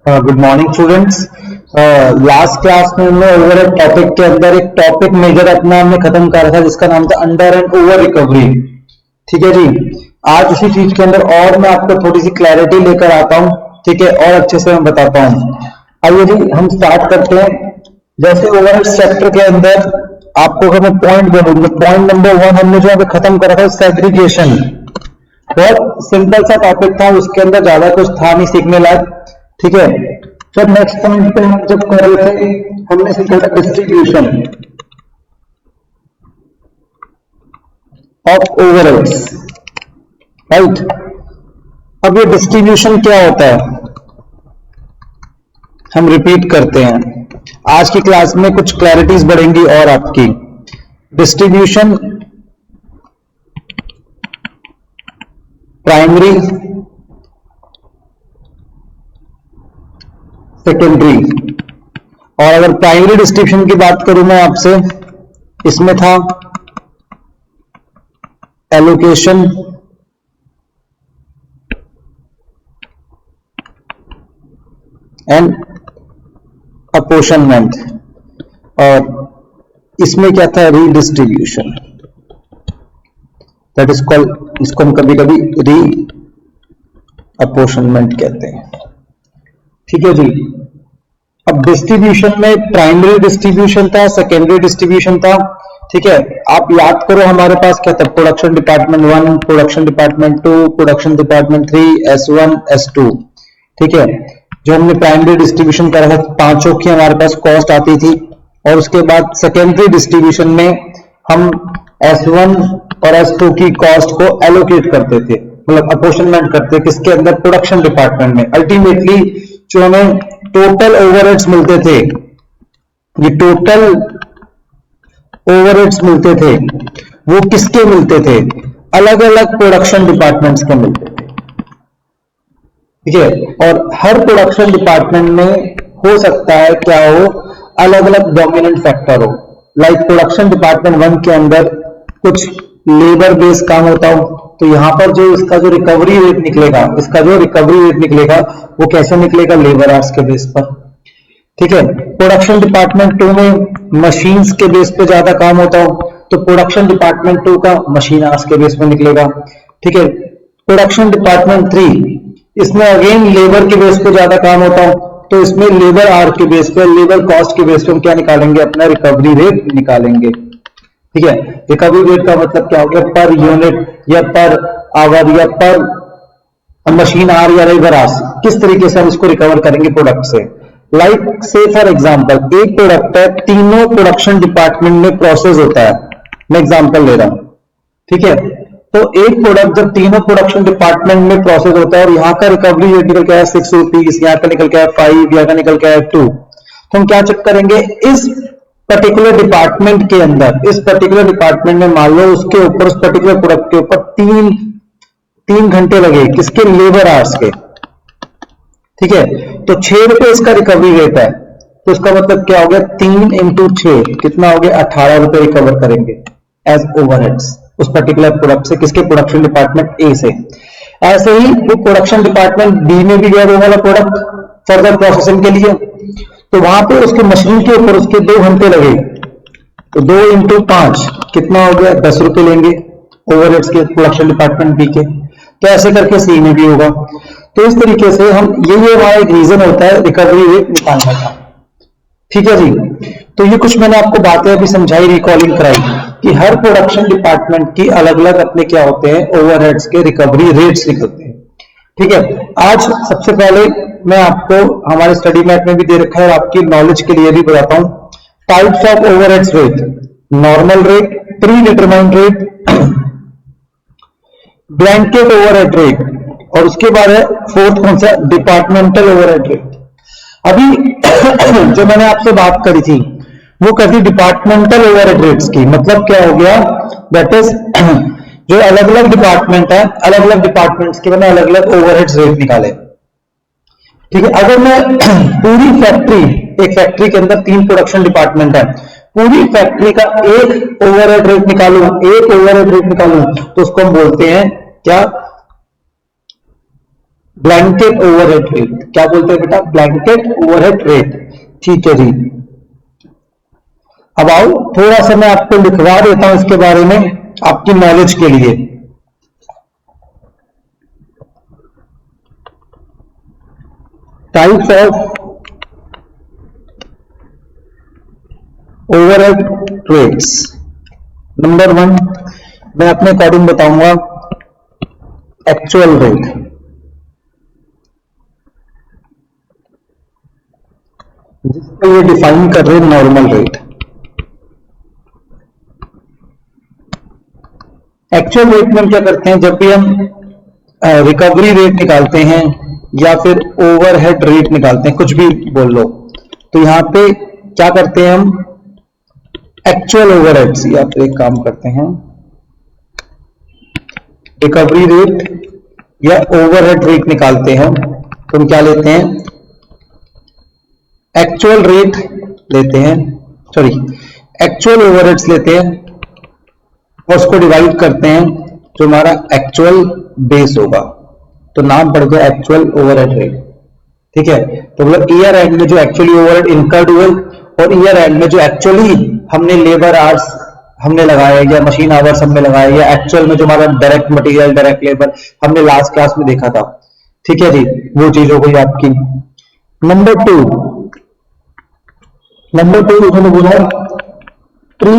Good morning students. Last class में हमने over topic के अंदर एक टॉपिक मेजर अपना हमने खत्म करा था जिसका नाम था अंडर एंड ओवर रिकवरी। ठीक है जी। आज उसी चीज के अंदर और मैं आपको थोड़ी सी क्लैरिटी लेकर आता हूँ, ठीक है, और अच्छे से मैं बताता हूँ। आइए जी हम स्टार्ट करते हैं। जैसे ओवर सेक्टर के अंदर आपको अगर मैं पॉइंट बोलूँ, पॉइंट नंबर 1 हमने जो अभी खत्म करा था सेग्रीगेशन। बहुत सिंपल सा टॉपिक था, उसके अंदर ज्यादा कुछ था नहीं सीखने लायक। ठीक है, जब नेक्स्ट पॉइंट पे हम जब कर रहे थे हमने सीखा था डिस्ट्रीब्यूशन ऑफ ओवरहेड्स, राइट। अब ये डिस्ट्रीब्यूशन क्या होता है हम रिपीट करते हैं। आज की क्लास में कुछ क्लैरिटीज बढ़ेंगी और आपकी डिस्ट्रीब्यूशन प्राइमरी सेकेंडरी। और अगर प्राइमरी डिस्ट्रीब्यूशन की बात करूं मैं आपसे, इसमें था एलोकेशन एंड अपोर्शनमेंट, और इसमें क्या था रीडिस्ट्रीब्यूशन, दैट इज कॉल्ड, इसको हम कभी कभी री अपोर्शनमेंट कहते हैं। ठीक है जी। अब डिस्ट्रीब्यूशन में प्राइमरी डिस्ट्रीब्यूशन था, सेकेंडरी डिस्ट्रीब्यूशन था। ठीक है, आप याद करो हमारे पास क्या था, production department 1, production department 2, production department 3, S1, S2। ठीक है, जो हमने प्राइमरी डिस्ट्रीब्यूशन करा था पांचों की हमारे पास कॉस्ट आती थी, और उसके बाद सेकेंडरी डिस्ट्रीब्यूशन में हम S1 और S2 की कॉस्ट को एलोकेट करते थे, मतलब अपोर्शनमेंट करते, किसके अंदर, प्रोडक्शन डिपार्टमेंट में। अल्टीमेटली जो हमें टोटल ओवरहेड्स मिलते थे, ये टोटल ओवरहेड्स मिलते थे, वो किसके मिलते थे, अलग अलग प्रोडक्शन डिपार्टमेंट्स के मिलते थे। ठीक है, और हर प्रोडक्शन डिपार्टमेंट में हो सकता है क्या हो, अलग अलग डोमिनेंट फैक्टर हो। लाइक प्रोडक्शन डिपार्टमेंट 1 के अंदर कुछ लेबर बेस्ड काम होता हो, तो यहां पर जो इसका जो रिकवरी रेट निकलेगा, इसका जो रिकवरी रेट निकलेगा वो कैसे निकलेगा, लेबर आवर्स के बेस पर। ठीक है, प्रोडक्शन डिपार्टमेंट 2 में मशीन्स के बेस पे ज्यादा काम होता हो, तो प्रोडक्शन डिपार्टमेंट 2 का मशीन आवर्स के बेस पे निकलेगा। ठीक है, प्रोडक्शन डिपार्टमेंट 3 इसमें अगेन लेबर के बेस पे ज्यादा काम होता हो, तो इसमें लेबर आवर के बेस पे, लेबर कॉस्ट के बेस पे हम क्या निकालेंगे, अपना रिकवरी रेट निकालेंगे। ठीक है, रिकवरी रेट का मतलब क्या हो गया, पर यूनिट या पर आवर या पर मशीन आर या लेबर आवर्स, किस तरीके से हम इसको रिकवर करेंगे प्रोडक्ट से। लाइक से फॉर एग्जांपल एक प्रोडक्ट है, तीनों प्रोडक्शन डिपार्टमेंट में प्रोसेस होता है, मैं एग्जांपल ले रहा हूं। ठीक है, तो एक प्रोडक्ट जब तीनों प्रोडक्शन डिपार्टमेंट में प्रोसेस होता है और यहाँ का रिकवरी रेट निकल के आया 6 रुपीज, यहाँ का निकल के आया 5, यहाँ का निकल के आया 2, तो हम क्या चेक करेंगे, इस पर्टिकुलर डिपार्टमेंट के अंदर, इस पर्टिकुलर डिपार्टमेंट में मान लो उसके ऊपर, उस पर्टिकुलर प्रोडक्ट के ऊपर तीन घंटे लगे, किसके, लेबर आवर्स के। ठीक है, तो 6 रुपए इसका रिकवरी रेट है, तो इसका मतलब क्या हो गया, 3 इंटू 6 कितना हो गया, 18 रुपए रिकवर करेंगे एज ओवरहेड्स उस पर्टिकुलर प्रोडक्ट से, किसके, प्रोडक्शन डिपार्टमेंट ए से। ऐसे ही वो प्रोडक्शन डिपार्टमेंट बी में भी गया वो वाला प्रोडक्ट फर्दर प्रोसेसिंग के लिए, तो वहां पे उसके मशीन के ऊपर उसके 2 घंटे लगे, तो 2 इंटू 5 कितना हो गया, 10 रुपए लेंगे ओवरहेड्स के, प्रोडक्शन डिपार्टमेंट बी के। तो ऐसे करके सी में भी होगा। तो इस तरीके से हम ये हमारा एक रीजन होता है रिकवरी रेट निकालने का। ठीक है जी, तो ये कुछ मैंने आपको बातें अभी समझाई, रिकॉलिंग कराई कि हर प्रोडक्शन डिपार्टमेंट की अलग अलग अपने क्या होते हैं, ओवरहेड्स के रिकवरी रेट्स निकलते हैं। ठीक है, आज सबसे पहले मैं आपको हमारे स्टडी मैप में भी दे रखा है और आपकी नॉलेज के लिए भी बताता हूं, types of overheads rate, normal rate, pre determined rate, blanket overhead rate, और उसके बाद है फोर्थ कौन सा, डिपार्टमेंटल ओवरहेड रेट। अभी जो मैंने आपसे बात करी थी वो कभी डिपार्टमेंटल ओवरहेड रेट्स की, मतलब क्या हो गया, दैट इज जो अलग अलग डिपार्टमेंट है, अलग अलग डिपार्टमेंट्स के मैंने अलग अलग ओवरहेड रेट निकाले। ठीक है, अगर मैं पूरी फैक्ट्री, एक फैक्ट्री के अंदर 3 प्रोडक्शन डिपार्टमेंट है, पूरी फैक्ट्री का एक ओवरहेड रेट निकालूं, एक ओवरहेड रेट निकालूं, तो उसको हम बोलते हैं क्या, ब्लैंकेट ओवरहेड रेट, क्या बोलते हैं बेटा? Blanket overhead rate. ठीक है जी। अब आओ थोड़ा सा मैं आपको लिखवा देता हूं इसके बारे में आपकी नॉलेज के लिए। Types of overhead rates. Number 1 मैं अपने अकॉर्डिंग बताऊंगा एक्चुअल रेट। जिसको ये डिफाइन कर रहे नॉर्मल रेट। एक्चुअल रेट में हम क्या करते हैं, जब भी हम रिकवरी रेट निकालते हैं या फिर ओवरहेड रेट निकालते हैं, कुछ भी बोल लो, तो यहां पे क्या करते हैं हम एक्चुअल ओवरहेड्स, या फिर एक काम करते हैं रिकवरी रेट या ओवरहेड रेट निकालते हैं, तो हम क्या लेते हैं एक्चुअल रेट लेते हैं, सॉरी एक्चुअल ओवरहेड्स लेते हैं और उसको डिवाइड करते हैं जो हमारा एक्चुअल बेस होगा, तो नाम पड़ गया एक्चुअल ओवरहेड रेट। ठीक है, तो मतलब ईयर एंड में जो एक्चुअली ओवरहेड इनकर्ड हुए और ईयर एंड में जो एक्चुअली हमने लेबर आवर्स हमने लगाया या मशीन आवर्स हमने लगाया या एक्चुअल में जो हमारा डायरेक्ट मटेरियल डायरेक्ट लेबर हमने लास्ट क्लास में देखा था। ठीक है जी, वो चीज हो गई आपकी। नंबर 2 उन्होंने बोला प्री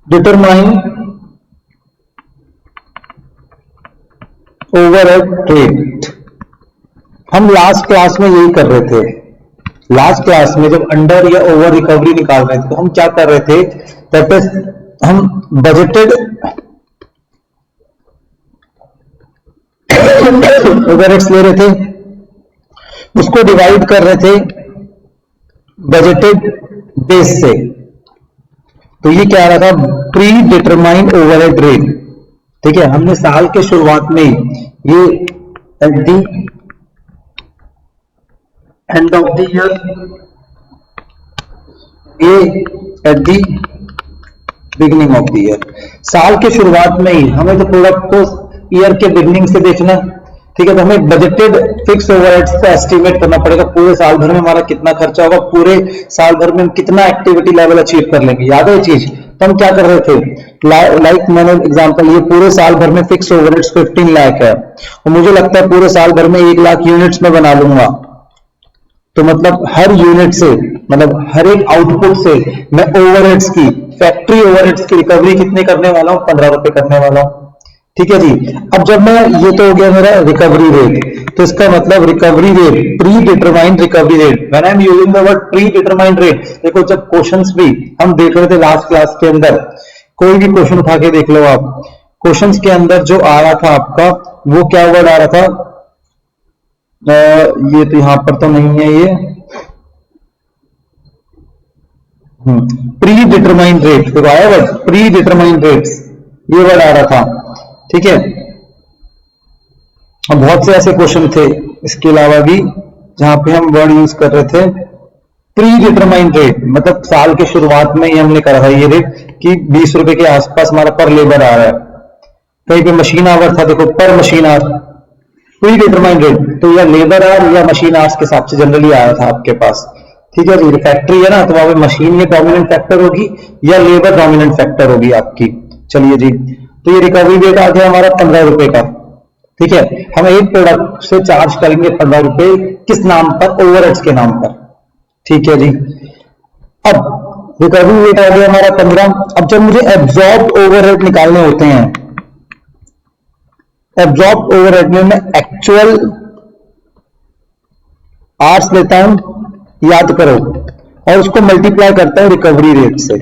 डिटरमाइन ओवरहेड रेट। हम लास्ट क्लास में यही कर रहे थे। लास्ट क्लास में जब अंडर या ओवर रिकवरी निकाल रहे थे तो हम क्या कर रहे थे, दैट इज हम बजटेड ओवरहेड्स ले रहे थे, उसको डिवाइड कर रहे थे बजटेड बेस से। तो ये क्या रहा था, प्री डिटरमाइंड ओवरहेड रेट। ठीक है, हमने साल के शुरुआत में ये at the end of the year, ये at the beginning of the year, साल के शुरुआत में ही हमें तो प्रोडक्ट को ईयर के बिगिनिंग से देखना। ठीक है, तो हमें बजटेड फिक्स ओवरहेड्स का एस्टिमेट करना पड़ेगा, पूरे साल भर में हमारा कितना खर्चा होगा, पूरे साल भर में हम कितना एक्टिविटी लेवल अचीव कर लेंगे। याद है ये चीज? तो हम क्या कर रहे थे, लाइक मैंने एग्जांपल, ये पूरे साल भर में फिक्स ओवरहेड्स 15 लाख है और मुझे लगता है पूरे साल भर में 1 लाख यूनिट्स में बना लूंगा, तो मतलब हर यूनिट से, मतलब हर एक आउटपुट से मैं ओवरहेड्स की, फैक्ट्री ओवरहेड्स की रिकवरी कितने करने वाला हूं, 15 रुपए करने वाला हूं। ठीक है जी। अब जब मैं, ये तो हो गया मेरा रिकवरी रेट, तो इसका मतलब recovery rate, pre determined recovery rate. When I am using the word pre determined rate, देखो जब क्वेश्चंस भी हम देख रहे थे लास्ट क्लास के अंदर, कोई भी क्वेश्चन उठा के देख लो आप, क्वेश्चंस के अंदर जो आ रहा था आपका, वो क्या वर्ड आ रहा था, ये तो यहां पर तो नहीं है, ये प्री डिटरमाइंड रेट, तो आया वर्ड प्री डिटरमाइंड रेट्स, ये वर्ड आ रहा था। ठीक है, अब बहुत से ऐसे क्वेश्चन थे इसके अलावा भी जहां पे हम वर्ड यूज कर रहे थे प्री डिटरमाइंड रेट, मतलब साल के शुरुआत में ही हमने करा है ये रेट कि 20 रुपए के आसपास हमारा पर लेबर आ रहा है। कहीं पे मशीन आवर था, देखो पर machine our, pre determined rate, तो या लेबर आवर या मशीन आवर्स के हिसाब से जनरली आया था आपके पास। ठीक है जी, फैक्ट्री है ना, तो वहां पे मशीन ये डोमिनेंट फैक्टर होगी या लेबर डोमिनेंट फैक्टर होगी आपकी। चलिए जी, तो ये रिकवरी रेट आ गया हमारा 15 रुपए का। ठीक है, हम एक प्रोडक्ट से चार्ज करेंगे 15 रुपए, किस नाम पर, ओवरहेड्स के नाम पर। ठीक है जी, अब रिकवरी रेट आ गया हमारा 15। अब जब मुझे एब्जॉर्ब ओवरहेड निकालने होते हैं, एब्जॉर्ब ओवरहेड में मैं एक्चुअल आवर्स लेता हूं, याद करो, और उसको मल्टीप्लाई करता हूं रिकवरी रेट से।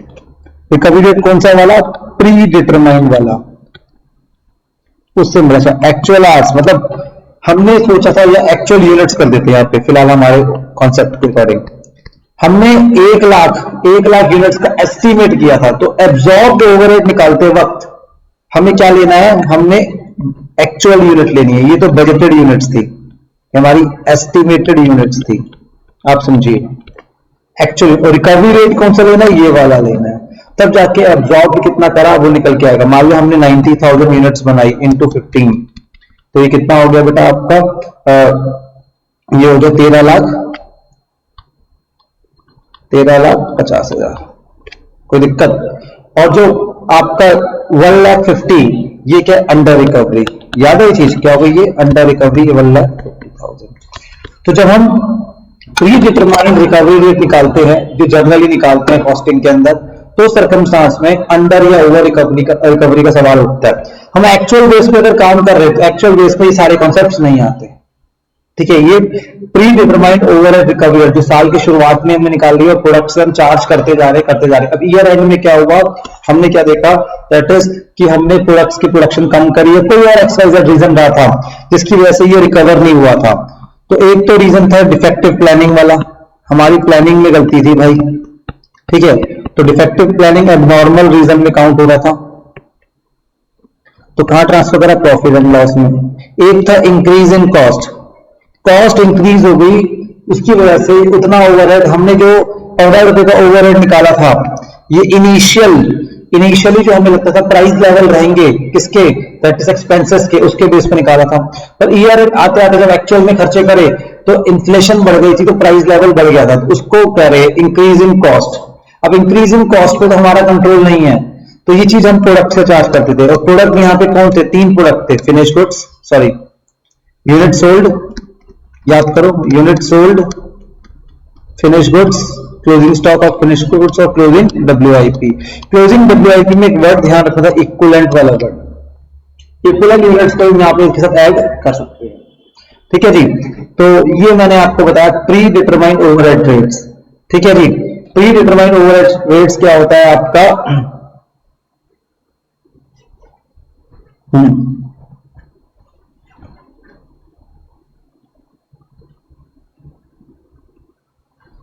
रिकवरी रेट कौन सा वाला, प्री डिटरमाइंड वाला, उससे मिला एक्चुअल आवर्स, मतलब हमने सोचा था या एक्चुअल यूनिट्स कर देते हैं यहाँ पे फिलहाल हमारे कॉन्सेप्ट के अकॉर्डिंग। हमने 1 लाख यूनिट्स का एस्टीमेट किया था, तो एब्जॉर्ब ओवरहेड निकालते वक्त हमें क्या लेना है, हमने एक्चुअल यूनिट लेनी है। ये तो बजटेड यूनिट्स थी, हमारी एस्टिमेटेड यूनिट्स थी, आप समझिए। एक्चुअल और रिकवरी रेट कौन सा लेना है, ये वाला लेना है, तब जाके एब्जॉर्ब कितना करा वो निकल के आएगा। मान लो हमने 90,000 यूनिट्स बनाई इंटू 15, तो ये कितना हो गया बेटा आपका, ये हो गया 13,50,000, कोई दिक्कत। और जो आपका 1,50,000 ये क्या अंडर रिकवरी, याद है ये चीज क्या हो गई, ये अंडर रिकवरी 1,50,000। तो जब हम प्री डिटरमाइंड रिकवरी रेट निकालते हैं, जो जनरली निकालते हैं कॉस्टिंग के अंदर, तो सर्कमस्टांस में अंडर या ओवर रिकवरी का सवाल उठता है। हम एक्चुअल बेस पे अगर काम कर रहे हैं तो एक्चुअल बेस पे ये सारे कॉन्सेप्ट्स नहीं आते, ठीक है। ये प्री डिटरमाइंड ओवरहेड रिकवरी जो साल की शुरुआत में हमने निकाल ली और प्रोडक्ट से हम चार्ज करते जा रहे। अब ईयर एंड में क्या हुआ, हमने क्या देखा, दैट इज कि हमने प्रोडक्ट्स की प्रोडक्शन कम करी है, कोई और एक्सवाइजेड रीजन रहा था जिसकी वजह से ये रिकवर नहीं हुआ था। तो एक तो रीजन था डिफेक्टिव प्लानिंग वाला, हमारी प्लानिंग में गलती थी भाई, ठीक है। तो डिफेक्टिव प्लानिंग एबनॉर्मल रीजन में काउंट हो रहा था, तो कहां ट्रांसफर करा, प्रॉफिट एंड लॉस में। एक था increase in cost, cost increase हो गई, उसकी वजह से उतना ओवरहेड, हमने जो 15 रुपए का ओवरहेड निकाला था, ये इनिशियली जो हमें लगता था प्राइस लेवल रहेंगे किसके, दैट इज एक्सपेंसेस के, उसके बेस पे निकाला था। पर ईयर आते आते जब एक्चुअल में खर्चे करे तो इन्फ्लेशन बढ़ गई थी, तो प्राइस लेवल बढ़ गया था, तो उसको कह रहे इंक्रीज इन कॉस्ट। अब इंक्रीज इन कॉस्ट पे तो हमारा कंट्रोल नहीं है, तो ये चीज हम प्रोडक्ट से चार्ज करते थे। और प्रोडक्ट यहाँ पे कौन थे, 3 प्रोडक्ट थे, finish goods, sorry unit sold, याद करो, unit sold, finish goods, closing stock of finish goods और क्लोजिंग WIP। क्लोजिंग WIP में एक वर्ड ध्यान रखना था, इक्विवेलेंट वाला वर्ड, इक्विवेलेंट यूनिट्स को यहाँ पे इसके साथ ऐड कर सकते हैं, ठीक है जी। तो ये मैंने आपको बताया प्री डिटरमाइंड ओवरहेड रेट्स, ठीक है जी। प्री डिटरमाइंड ओवरहेड रेट्स क्या होता है आपका,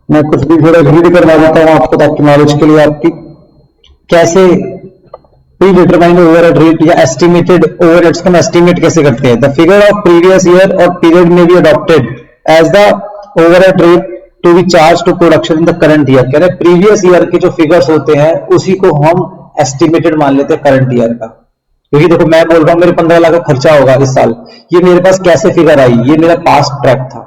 मैं कुछ भी थोड़ा रीड करवा देता हूं आपको ताकि नॉलेज के लिए आपकी, कैसे प्री डिटरमाइंड ओवरहेड रेट या एस्टिमेटेड ओवरहेड्स को एस्टिमेट कैसे करते हैं। The figure of previous year or period में be adopted as the overhead rate to be charge to production in the current year. कह रहे प्रीवियस ईयर के जो फिगर्स होते हैं उसी को हम एस्टिमेटेड मान लेते हैं करंट ईयर का। क्योंकि देखो मैं बोल रहा हूं मेरे 15 लाख का खर्चा होगा इस साल, ये मेरे पास कैसे फिगर आई, ये मेरा पास्ट ट्रैक था,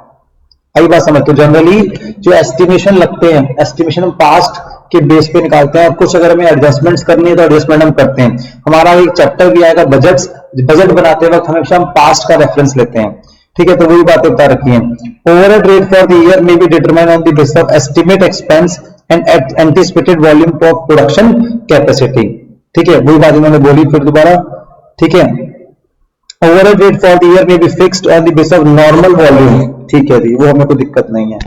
आई बात समझ। तो जनरली जो एस्टिमेशन लगते हैं, एस्टिमेशन हम पास्ट के बेस पे निकालते हैं, और कुछ अगर हमें एडजस्टमेंट्स करनी है तो एडजस्टमेंट हम करते हैं। हमारा एक चैप्टर भी आएगा बजट्स, बजट बनाते वक्त हमेशा हम पास्ट का रेफरेंस लेते हैं, ठीक है। तो वही बातें बता रखी हैं। Overhead rate for the year may be determined on the basis of estimate expense and anticipated volume of production capacity, ठीक है। वही बात इन्होंने बोली फिर दोबारा, ठीक है। Overhead rate for the year may be fixed on the basis of normal volume, ठीक है जी, वो हमें कोई दिक्कत नहीं है।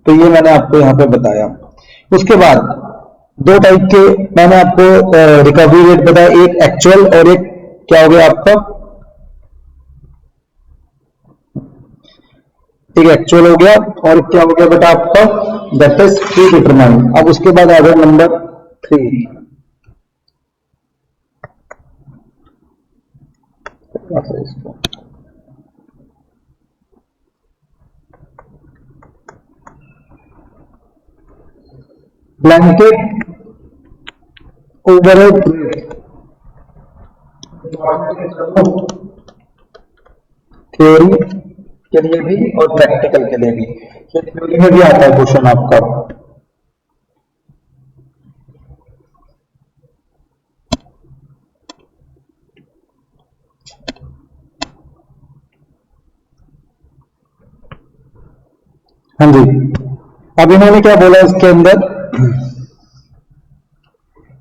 तो ये मैंने आपको यहां पे बताया। उसके बाद 2 टाइप के मैंने आपको रिकवरी रेट बताया, एक एक्चुअल और एक क्या हो गया आपका, एक एक्चुअल हो गया और क्या हो गया बेटा आपका, दैट इज प्री डिटरमाइंड। अब उसके बाद आ गया number 3, blanket overhead rate. Theory के लिए भी और प्रैक्टिकल के लिए भी, ये थ्योरी में भी आता है क्वेश्चन आपका। हाँ जी, अब इन्होंने क्या बोला इसके अंदर,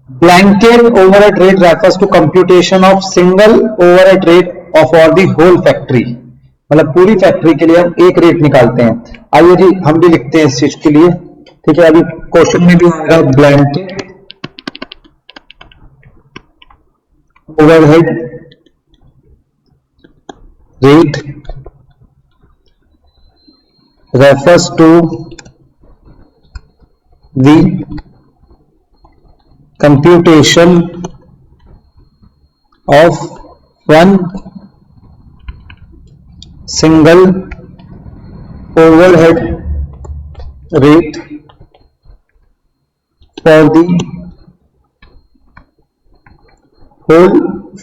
blanket overhead rate refers to computation of single overhead rate of all the whole factory, मतलब पूरी फैक्ट्री के लिए हम एक रेट निकालते हैं। आइए जी हम भी लिखते हैं इस चीज के लिए, ठीक है। अभी क्वेश्चन में भी आएगा blanket overhead rate refers to the computation of one single overhead rate for the whole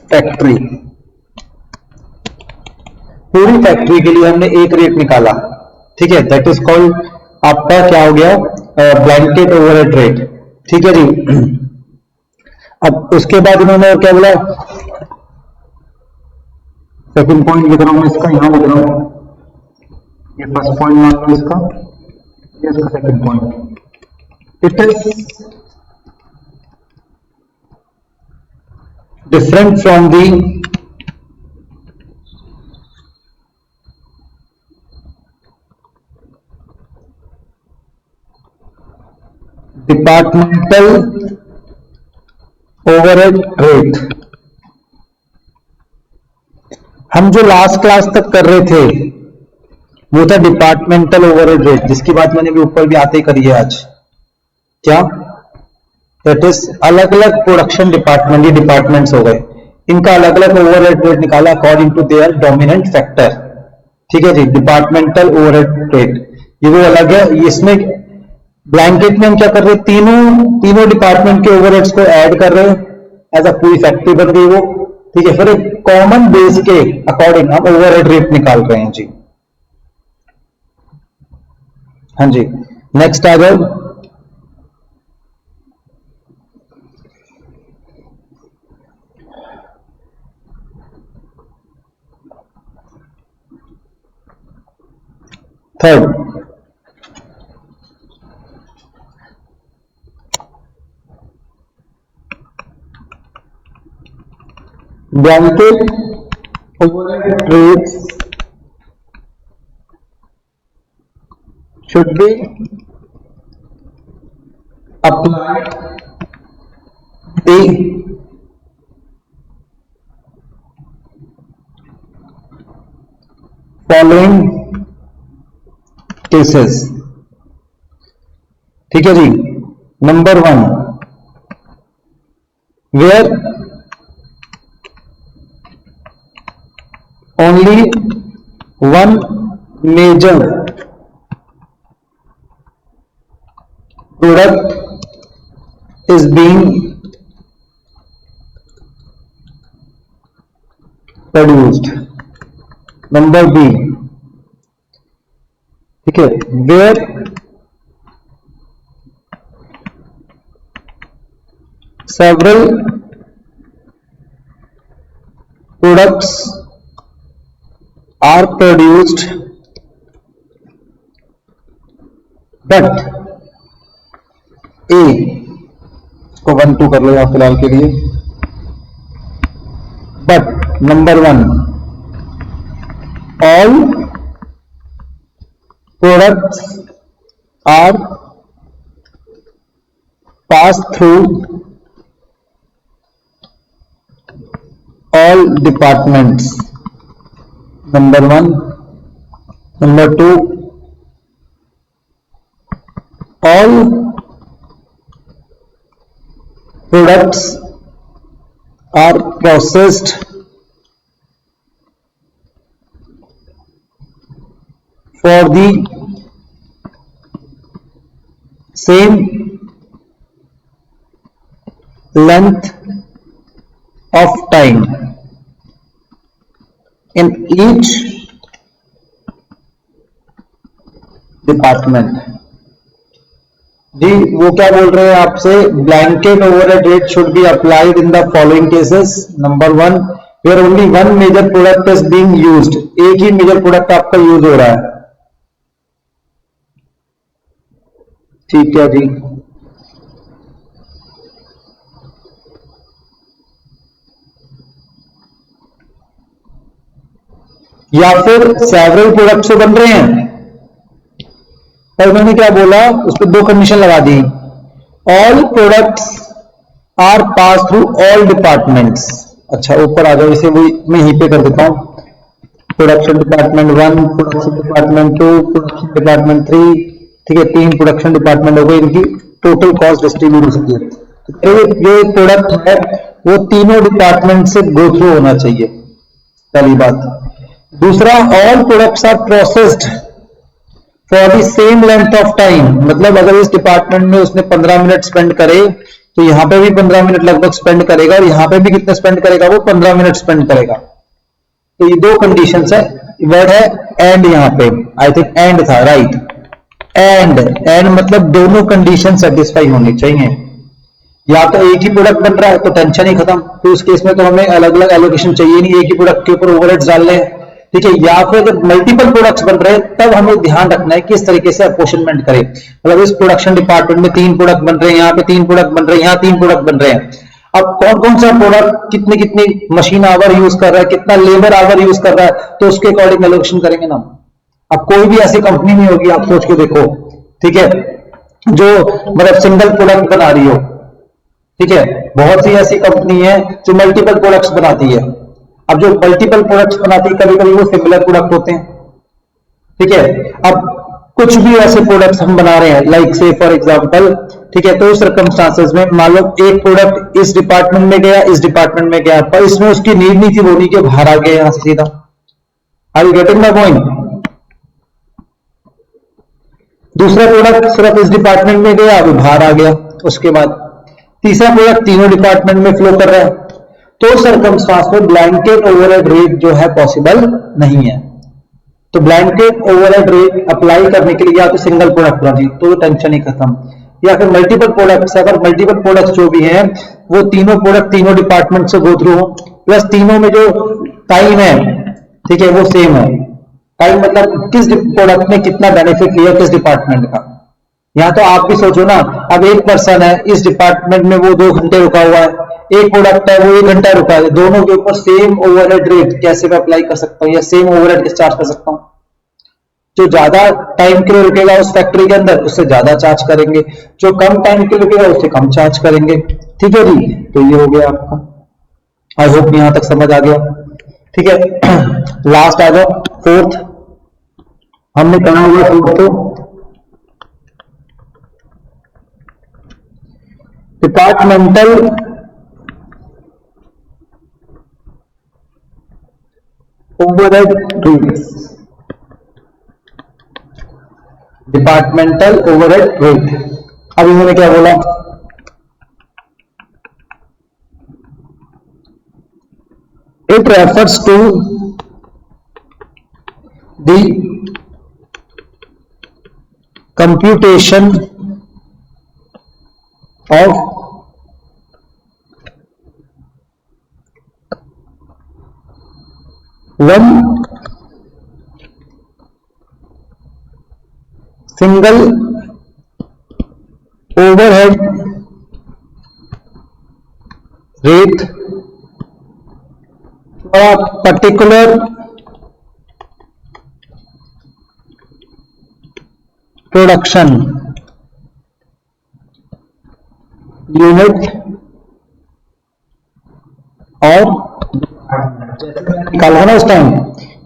factory। पूरी फैक्ट्री के लिए हमने एक रेट निकाला, ठीक है, दैट इज कॉल्ड आपका क्या हो गया, ब्लैंकेट ओवरहेड रेट, ठीक है जी। अब उसके बाद इन्होंने और क्या बोला, सेकंड पॉइंट लिख रहा हूं मैं इसका, यहां लिख रहा हूं, ये फर्स्ट पॉइंट मान लो इसका, ये इसका second point, it is different from the departmental overhead rate. हम जो लास्ट क्लास तक कर रहे थे वो था डिपार्टमेंटल ओवरहेड रेट, जिसकी बात मैंने भी ऊपर भी आते ही करी है आज। क्या, दैट इज अलग अलग प्रोडक्शन डिपार्टमेंट, ये डिपार्टमेंट्स हो गए, इनका अलग अलग ओवरहेड रेट निकाला according to their dominant factor, ठीक है जी। डिपार्टमेंटल ओवरहेड रेट ये वो अलग है, इसमें ब्लैंकेट में हम क्या कर रहे हैं, तीनों डिपार्टमेंट के ओवरहेड्स को ऐड कर रहे हैं, एज अ पूरी फैक्ट्री बन गई वो, ठीक है। फिर एक कॉमन बेस के अकॉर्डिंग हम ओवरहेड रेट निकाल रहे हैं जी। हाँ जी, नेक्स्ट आ जाओ। Third, blanket overhead rates should be applied the following cases, ठीक है जी। Number 1, where only one major product is being produced. Number B, ठीक है, where several products are produced but A, इसको 1 2 कर लो आप फिलहाल के लिए, but number 1, all products are passed through all departments. Number 1, number 2, all products are processed for the same length of time in each department. जी वो क्या बोल रहे हैं आपसे, blanket overhead rate should be applied in the following cases. Number 1, where only one major product is being used, एक ही major product आपका यूज हो रहा है, ठीक है जी। या फिर सेवरल प्रोडक्ट से बन रहे हैं, और मैंने क्या बोला, उस पर 2 कंडीशन लगा दी, all products are pass through all departments. अच्छा ऊपर आ जाओ, इसे मैं यहीं पे कर देता हूं, production department 1, production department 2, production department 3, ठीक है, 3 प्रोडक्शन डिपार्टमेंट हो गए, इनकी टोटल कॉस्ट डिस्ट्रीब्यूट हो सकती है। तो जो प्रोडक्ट है वो तीनों डिपार्टमेंट से गो थ्रू होना चाहिए, पहली बात। दूसरा, all products are processed for the same length of time, मतलब अगर इस डिपार्टमेंट में उसने 15 मिनट स्पेंड करे तो यहां पे भी 15 मिनट लगभग स्पेंड करेगा, और यहां पे भी कितने स्पेंड करेगा, वो 15 मिनट स्पेंड करेगा। तो ये 2 कंडीशंस है, वर्ड है एंड, यहां पे आई थिंक एंड था, राइट। एंड मतलब दोनों कंडीशन सेटिस्फाई होनी चाहिए। या तो एक ही प्रोडक्ट बन रहा है तो टेंशन ही खत्म, तो उस केस में तो हमें अलग अलग एलोकेशन चाहिए नहीं, एक ही प्रोडक्ट के ऊपर ओवरहेड्स डाल लें, ठीक है। या फिर जब मल्टीपल प्रोडक्ट्स बन रहे हैं तब हमें ध्यान रखना है किस तरीके से अपोर्शनमेंट करें। मतलब इस प्रोडक्शन डिपार्टमेंट में 3 प्रोडक्ट बन रहे हैं, यहाँ पे 3 प्रोडक्ट बन रहे हैं, यहाँ 3 प्रोडक्ट बन रहे हैं। अब कौन कौन सा प्रोडक्ट कितनी कितनी मशीन आवर यूज कर रहा है, कितना लेबर आवर यूज कर रहा है, तो उसके अकॉर्डिंग एलोकेशन करेंगे ना। अब कोई भी ऐसी कंपनी नहीं होगी, आप सोच के देखो, ठीक है, जो मतलब सिंगल प्रोडक्ट बना रही हो, ठीक है। बहुत सी ऐसी कंपनी है जो मल्टीपल प्रोडक्ट्स बनाती है। अब जो मल्टीपल प्रोडक्ट्स बनाती है कभी कभी वो सिमिलर प्रोडक्ट होते हैं, ठीक है। अब कुछ भी ऐसे प्रोडक्ट्स हम बना रहे हैं, लाइक से फॉर एग्जांपल, ठीक है, तो उस सर्कमस्टांसेस में मान लो एक प्रोडक्ट इस डिपार्टमेंट में गया, इस डिपार्टमेंट में गया, पर इसमें उसकी नीड नहीं थी, वो नहीं कि बाहर आ गया यहां से सीधा। Are you getting my point? दूसरा प्रोडक्ट सिर्फ इस डिपार्टमेंट में गया, अभी बाहर आ गया, उसके बाद तीसरा प्रोडक्ट तीनों डिपार्टमेंट में फ्लो कर रहा है, तो सर्कमस्टांस में ब्लैंकेट ओवरहेड रेट जो है पॉसिबल नहीं है। तो ब्लैंकेट ओवरहेड रेट अप्लाई करने के लिए या तो सिंगल प्रोडक्ट बना तो टेंशन ही खत्म, या फिर मल्टीपल प्रोडक्ट्स, अगर मल्टीपल प्रोडक्ट्स जो भी हैं वो तीनों प्रोडक्ट तीनों डिपार्टमेंट से गो थ्रू हो, प्लस तीनों में जो टाइम है, ठीक है, वो सेम है। टाइम मतलब किस प्रोडक्ट ने कितना बेनिफिट लिया किस डिपार्टमेंट का। यहां तो आप भी सोचो ना, अब एक पर्सन है इस डिपार्टमेंट में, वो 2 घंटे रुका हुआ है, एक प्रोडक्ट है वो 1 घंटा रुका है, दोनों के ऊपर सेम ओवरहेड रेट कैसे मैं अप्लाई कर सकता हूं, या सेम ओवरहेड कैसे चार्ज कर सकता हूं। जो ज्यादा टाइम के लिए रुकेगा उस फैक्ट्री के अंदर उससे ज्यादा चार्ज करेंगे, जो कम टाइम के लिए रुकेगा उससे कम चार्ज करेंगे, ठीक है जी। तो ये हो गया आपका, आई होप यहां तक समझ आ गया, ठीक है। लास्ट आ जाओ, फोर्थ हमने कहा हुआ, fourth departmental overhead rates, departmental overhead rate. अब इन्होंने क्या बोला, it refers to the computation of one single overhead rate for a particular production unit और निकाला ना उस टाइम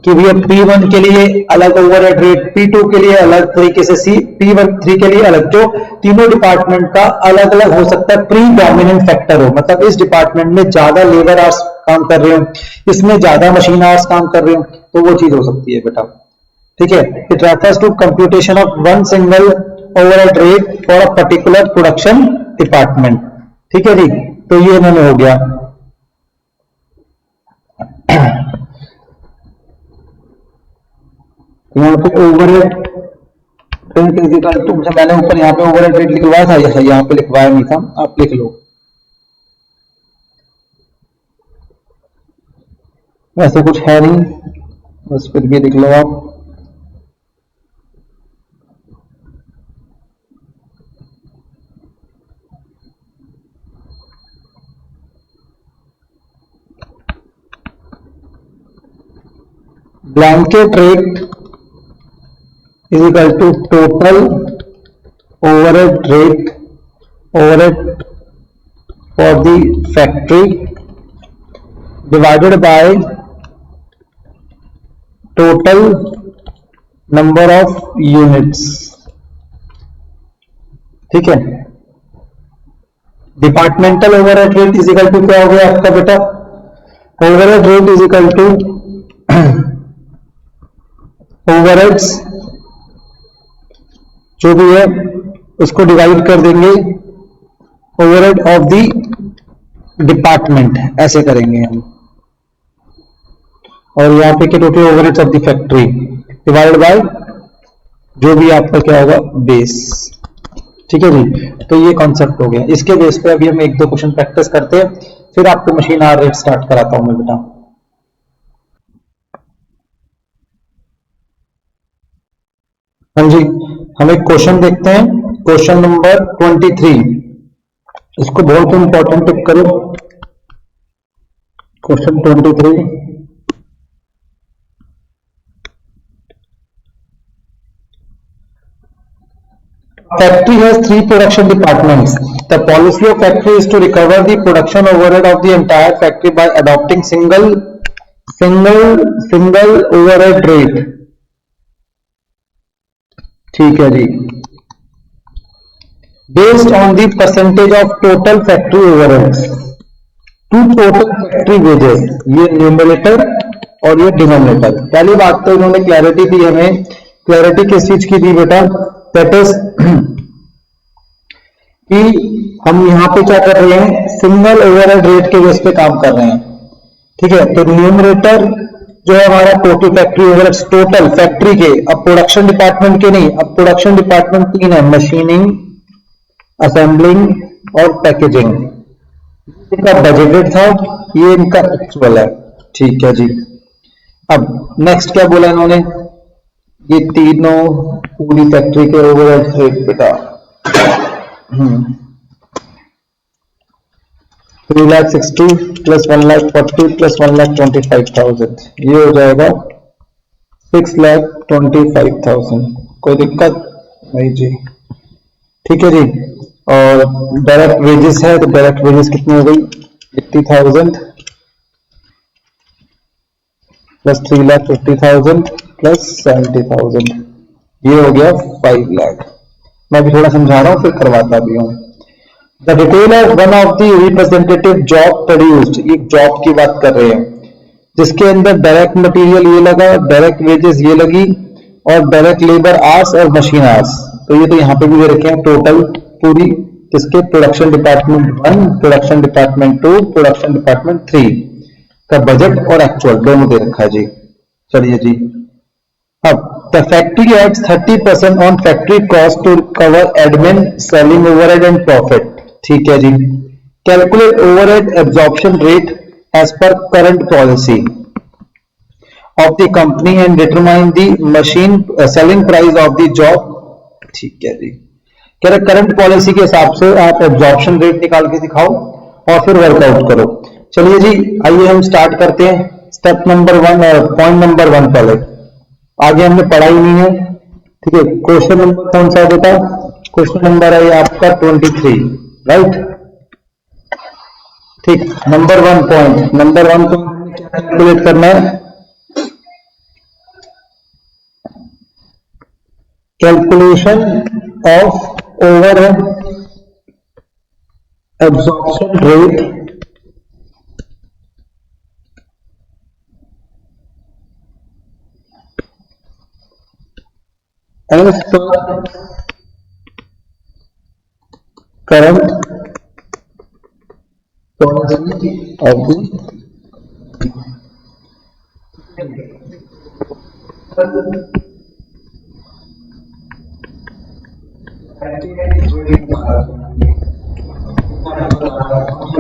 कि भैया P1 के लिए अलग ओवरहेड रेट, P2 के लिए अलग तरीके से, P3 के लिए अलग, जो तीनों डिपार्टमेंट का अलग अलग हो सकता है। प्री डोमिनेंट फैक्टर हो, मतलब इस डिपार्टमेंट में ज्यादा लेबर आवर्स काम कर रहे हो, इसमें ज्यादा मशीन आवर्स काम कर रहे हो, तो वो चीज हो सकती है बेटा, ठीक है। It refers to computation of one single overhead rate for a particular production department, ठीक है जी। तो ये इन्होंने हो गया। यहाँ पे ओवरहेड रेट इक्वल टू, मैंने ऊपर यहाँ पे ओवरहेड रेट लिखवाया था, यहाँ पे लिखवाया नहीं था, आप लिख लो, वैसे कुछ है नहीं, बस फिर भी लिख लो आप। Blanket rate is equal to total overhead rate, overhead for the factory divided by total number of units, ठीक है। Departmental overhead rate is equal to क्या हो गया आपका बेटा, overhead rate is equal to overheads जो भी है उसको डिवाइड कर देंगे ओवरहेड ऑफ द डिपार्टमेंट, ऐसे करेंगे हम। और यहाँ पे के total overheads of the factory divided by जो भी आपका क्या होगा बेस। ठीक है जी, तो ये कॉन्सेप्ट हो गया। इसके बेस पे अभी हम एक दो क्वेश्चन प्रैक्टिस करते हैं, फिर आपको मशीन आवर रेट स्टार्ट कराता हूं मैं बेटा। हाँ जी, हम एक क्वेश्चन देखते हैं, क्वेश्चन नंबर 23। इसको बहुत इंपॉर्टेंट टिक करो, question 23। Factory has 3 production departments. The policy of factory is to recover the production overhead of the entire factory by adopting single overhead rate. ठीक है जी, based on the percentage of total factory overheads to total factory wages. ये numerator और ये denominator. पहली बात तो इन्होंने clarity दी हमें। क्लैरिटी किस चीज की दी बेटा? दैट इज कि हम यहां पे क्या कर रहे हैं, सिंगल ओवरहेड रेट के बेस पे काम कर रहे हैं। ठीक है, तो न्यूमरेटर जो है हमारा total factory overheads, total factory के, अब प्रोडक्शन डिपार्टमेंट के नहीं, अब प्रोडक्शन डिपार्टमेंट 3 है, मशीनिंग, असेंबलिंग और पैकेजिंग। इनका बजटेड था, ये इनका एक्चुअल है। ठीक है जी, अब नेक्स्ट क्या बोला इन्होंने, ये तीनों पूरी फैक्ट्री के ओवरहेड रेट बेटा 3,60,000 प्लस 1,40,000 प्लस 1,25,000, ये हो जाएगा 6,25,000। कोई दिक्कत नहीं जी। ठीक है जी, और डायरेक्ट वेजेस है, तो डायरेक्ट वेजेस कितनी हो गई, 80,000 प्लस 3,50,000 प्लस 70,000, ये हो गया 5 लाख। मैं भी थोड़ा समझा रहा हूं, फिर करवाता भी हूं। The detail of one of the representative job produced, ये जॉब की बात कर रहे हैं, जिसके अंदर डायरेक्ट मटेरियल ये लगा, डायरेक्ट वेजेस ये लगी, और डायरेक्ट लेबर आवर्स और मशीन आवर्स। तो ये तो यहाँ पे भी दे रखे हैं टोटल पूरी, जिसके production department 1, production department 2, production department 3 का बजट और एक्चुअल दोनों दे रखा है जी। चलिए जी, अब the factory adds 30% on factory cost to cover admin, selling overhead and profit. ठीक है जी, calculate overhead absorption rate as per current policy of the company and determine the machine selling price of the job. ठीक है जी, कह रहे current policy के हिसाब से आप एब्जॉर्प्शन रेट निकाल के दिखाओ और फिर वर्कआउट करो। चलिए जी, आइए हम स्टार्ट करते हैं। स्टेप नंबर 1 और पॉइंट नंबर 1 पहले, आगे हमने पढ़ा ही नहीं है। ठीक है, क्वेश्चन नंबर कौन सा बेटा, क्वेश्चन नंबर है आपका 23, राइट। ठीक, नंबर 1 पॉइंट नंबर 1 को क्या कैलकुलेट करना है, calculation of overhead absorption rate as per current policy of the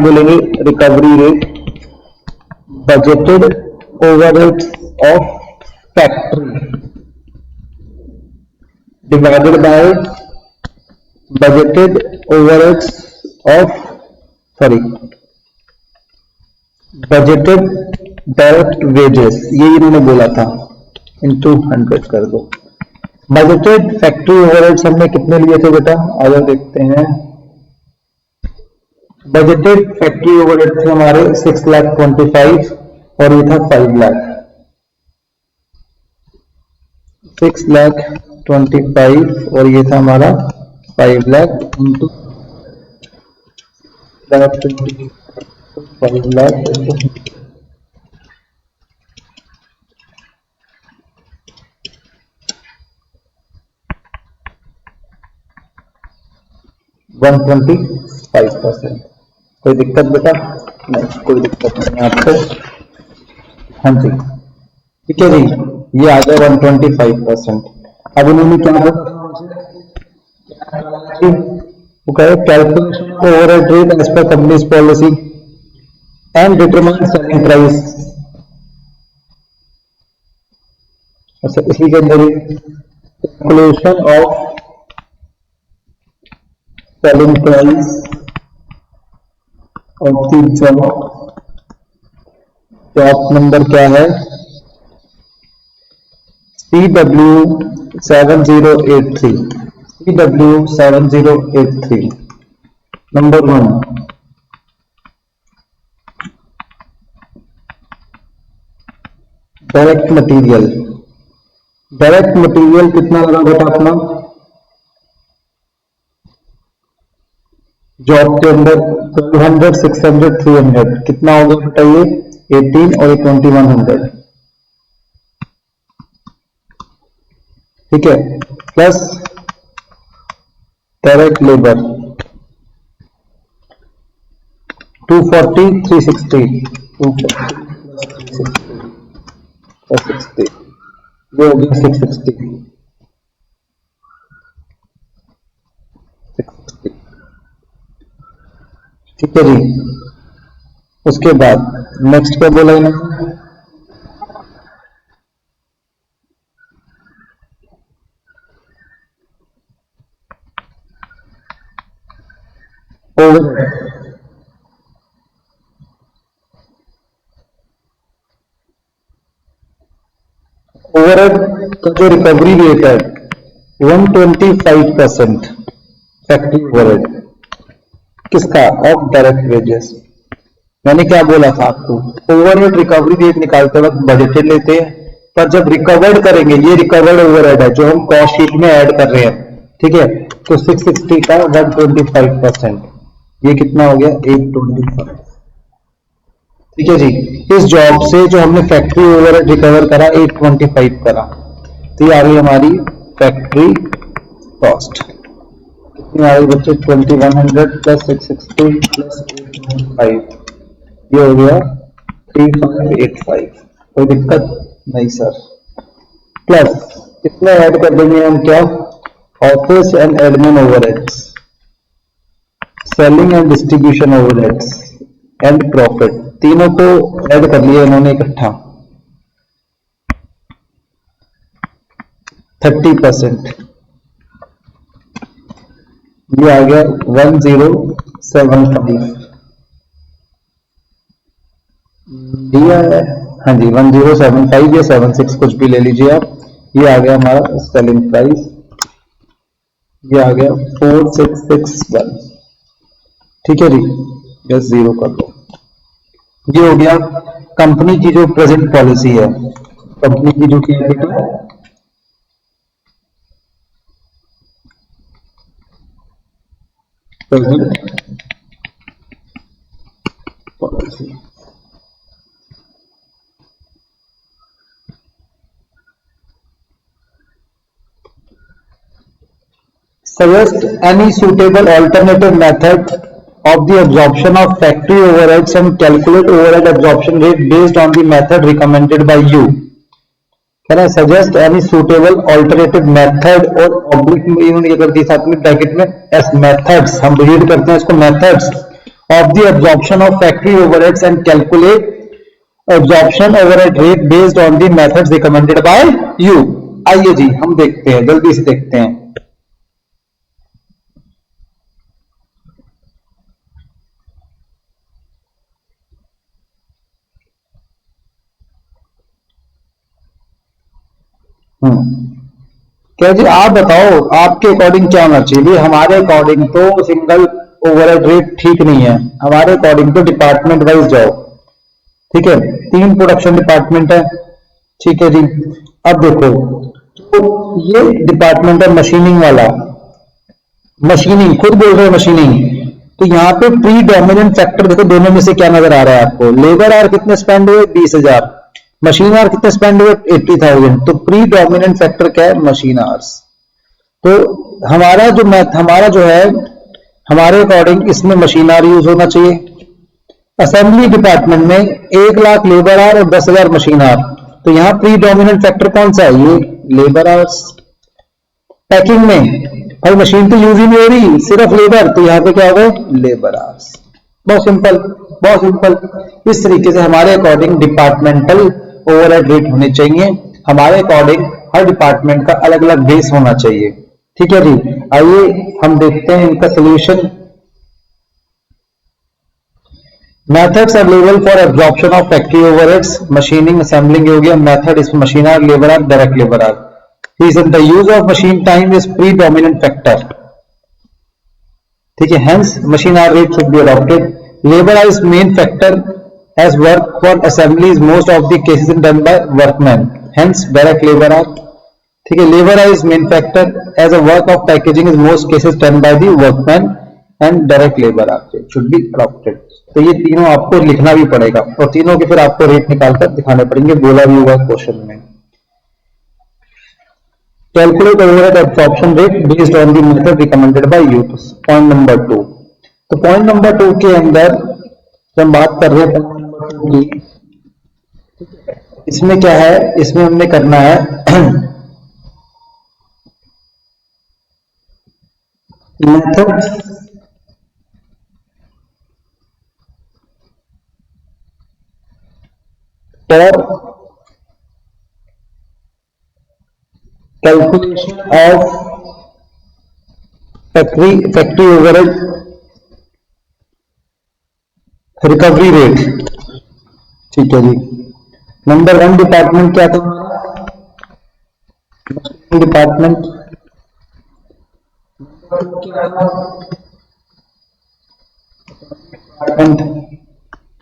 बोलेंगे recovery rate, budgeted overheads of factory divided by budgeted overheads of budgeted direct wages, ये इन्होंने बोला था, into 100 कर दो। बजटेड फैक्ट्री ओवरहेड्स हमने कितने लिए थे बेटा, आगे देखते हैं। बजटेड फैक्ट्री ओवरहेड थे हमारे 6,25,000 और ये था 5 लाख। 6,25,000 और ये था हमारा 5 लाख इंटू 5 लाख इंटू 125%। कोई दिक्कत बेटा? नहीं, कोई दिक्कत नहीं आपको। हाँ जी, ठीक है जी, ये आ गया 125%। अब उन्होंने क्या बोला, वो कहे calculation overhead rate as per company's policy and determine selling price. अच्छा, इसी के अंदर calculation of selling price of the job number क्या है, CW7083, CW7083 number 1। Direct material, direct material कितना लगा बेटा अपना जॉब के अंदर 1200, 600, 300, कितना हो गया बेटा ये 18 और 2100, ठीक है, प्लस डायरेक्ट लेबर 240, 360, 240 प्लस 60, ये हो गया 660, ठीक है जी। उसके बाद नेक्स्ट क्या बोला इन्होंने, ओवरहेड का जो रिकवरी रेट है 125% फैक्ट्री ओवरहेड किसका, ऑफ डायरेक्ट वेजेस। मैंने क्या बोला था आपको, ओवरहेड रिकवरी रेट निकालते वक्त बजटेड लेते हैं, पर जब रिकवर्ड करेंगे, ये रिकवर्ड ओवरहेड है जो हम कॉस्ट शीट में ऐड कर रहे हैं, ठीक है, तो 660 का 125%, ये कितना हो गया 825, ठीक है जी। इस जॉब से जो हमने फैक्ट्री ओवरहेड रिकवर करा 825 करा, तो ये आ गई हमारी फैक्ट्री कॉस्ट, कितनी आ गई बच्चे 2100 प्लस 660 प्लस 825, ये हो गया 3585, कोई दिक्कत नहीं सर। प्लस इसमें ऐड कर देंगे हम क्या, office and admin overheads, selling and distribution overheads and profit, तीनों को ऐड कर लिया इन्होंने इकट्ठा 30%, ये आ गया 1075 दिया है, हाँ जी 1075 या 76 कुछ भी ले लीजिए आप। ये आ गया हमारा सेलिंग प्राइस, ये आ गया 4661, ठीक है जी, बस जीरो कर दो। ये हो गया कंपनी की जो प्रेजेंट पॉलिसी है, कंपनी की जो क्या है present policy. Suggest any suitable alternative method of the absorption of factory overheads and calculate overhead absorption rate based on the method recommended by you. Can I suggest any suitable alternative method और oblique में इन्होंने क्या कर दिया साथ में bracket में as methods, हम रीड करते हैं इसको methods of the absorption of factory overheads and calculate absorption overhead rate based on the methods recommended by you. आइए जी हम देखते हैं, जल्दी से देखते हैं। क्या जी आप बताओ आपके अकॉर्डिंग क्या होना चाहिए। हमारे अकॉर्डिंग तो सिंगल ओवरहेड रेट ठीक नहीं है, हमारे अकॉर्डिंग तो डिपार्टमेंट वाइज जाओ, ठीक है, 3 प्रोडक्शन डिपार्टमेंट है, ठीक है जी। अब देखो तो ये डिपार्टमेंट है मशीनिंग वाला, मशीनिंग खुद बोल रहे हैं मशीनिंग, तो यहाँ पे प्री डोमिनेंट फैक्टर देखो दोनों में से क्या नजर आ रहा है आपको, लेबर आर कितने स्पेंड हुए 20,000, मशीन आवर कितने स्पेंड हुए 80,000, तो प्री डोमिनेंट फैक्टर क्या है मशीन आवर्स। तो हमारा जो है हमारे अकॉर्डिंग इसमें मशीन आवर यूज होना चाहिए। असेंबली डिपार्टमेंट में 1 लाख लेबर आवर और 10,000 मशीन आवर, तो यहाँ प्रीडोमिनेंट फैक्टर कौन सा है? ये लेबर आवर्स। पैकिंग में भाई मशीन तो यूज ही नहीं हो रही, सिर्फ लेबर, तो यहाँ पे क्या होगा? Labour hours. बहुत सिंपल, बहुत सिंपल। इस तरीके से हमारे अकॉर्डिंग डिपार्टमेंटल ओवरहेड रेट होने चाहिए। हमारे अकॉर्डिंग हर डिपार्टमेंट का अलग अलग बेस होना चाहिए। ठीक है जी। आइए हम देखते हैं इनका solution. Methods available for absorption of factory overheads, machining assembling हो गया, मेथड इसमें machine hour, labour hour, direct labour hour. Reason the use of machine time is predominant factor. ठीक है, hence machine hour rate should be adopted. Labour hour is main factor as work for assembly is most of the cases done by workmen, hence direct labor are। ठीक है, labor is main factor as a work of packaging is most cases done by the workmen and direct labor are should be adopted। तो ये तीनों आपको लिखना भी पड़ेगा और तीनों के फिर आपको रेट निकालकर दिखाने पड़ेंगे, बोला भी होगा क्वेश्चन में। Calculate overhead absorption rate based on the method recommended by you. Point number 2। तो पॉइंट नंबर 2 के अंदर जब हम बात कर रहे हैं इसमें क्या है, इसमें हमने करना है method for calculation of factory overhead recovery rate. ठीक है जी। नंबर 1 डिपार्टमेंट क्या था? डिपार्टमेंट।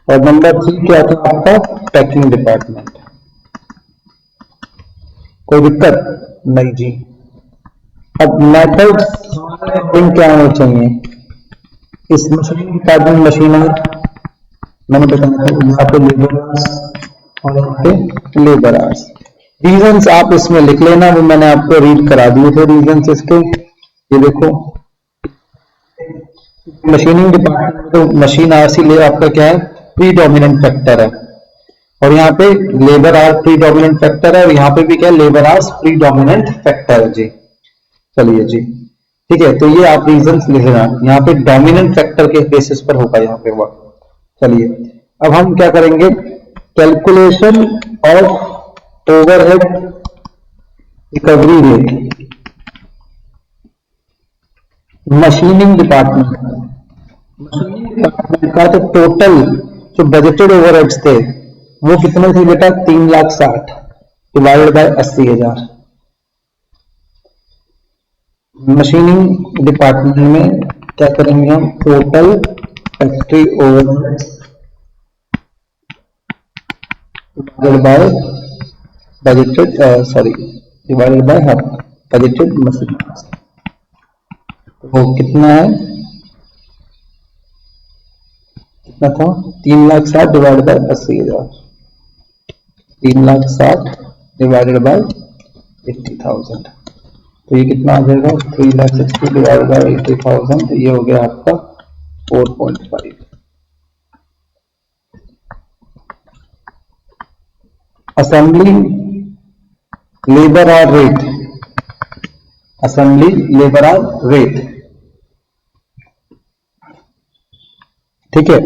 और नंबर 3 क्या था आपका? Packing department. कोई दिक्कत नहीं जी। अब मेथड्स क्या होने चाहिए? इस मशीन डिपार्टमेंट मशीनर मैंने बताया था, यहाँ पे लेबर और यहाँ पे लेबर आवर्स। रीजंस आप इसमें लिख लेना, वो मैंने आपको रीड करा दिए थे रीजंस इसके। ये देखो मशीनिंग डिपार्टमेंट तो मशीन आवर्स ही आपका क्या है? प्रीडोमिनेंट फैक्टर है। और यहाँ पे लेबर आवर्स प्रीडोमिनेंट फैक्टर है और यहाँ पे भी क्या है? लेबर आवर्स प्रीडोमिनेंट फैक्टर है जी। चलिए जी, ठीक है। तो ये आप रीजंस लिख लेना, यहाँ पे डोमिनेंट फैक्टर के बेसिस पर होगा यहाँ पे वर्क। चलिए अब हम क्या करेंगे? Calculation of overhead recovery rate machining department. Machining department का तो टोटल जो बजटेड ओवरहेड्स थे वो कितने थे बेटा? 3,60,000 डिवाइडेड बाय 80,000। मशीनिंग डिपार्टमेंट में क्या करेंगे हम? Total factory overheads divided by budgeted divided by budgeted machine। तो कितना है? कितना था? 3,60,000 डिवाइडेड बाय 80,000। 3,60,000 divided by 80,000। तो ये कितना आ जाएगा? 3,60,000 डिवाइडेड बाय 80,000। तो ये हो गया आपका 4.5। Assembly labour hour rate, assembly labour hour rate. ठीक है,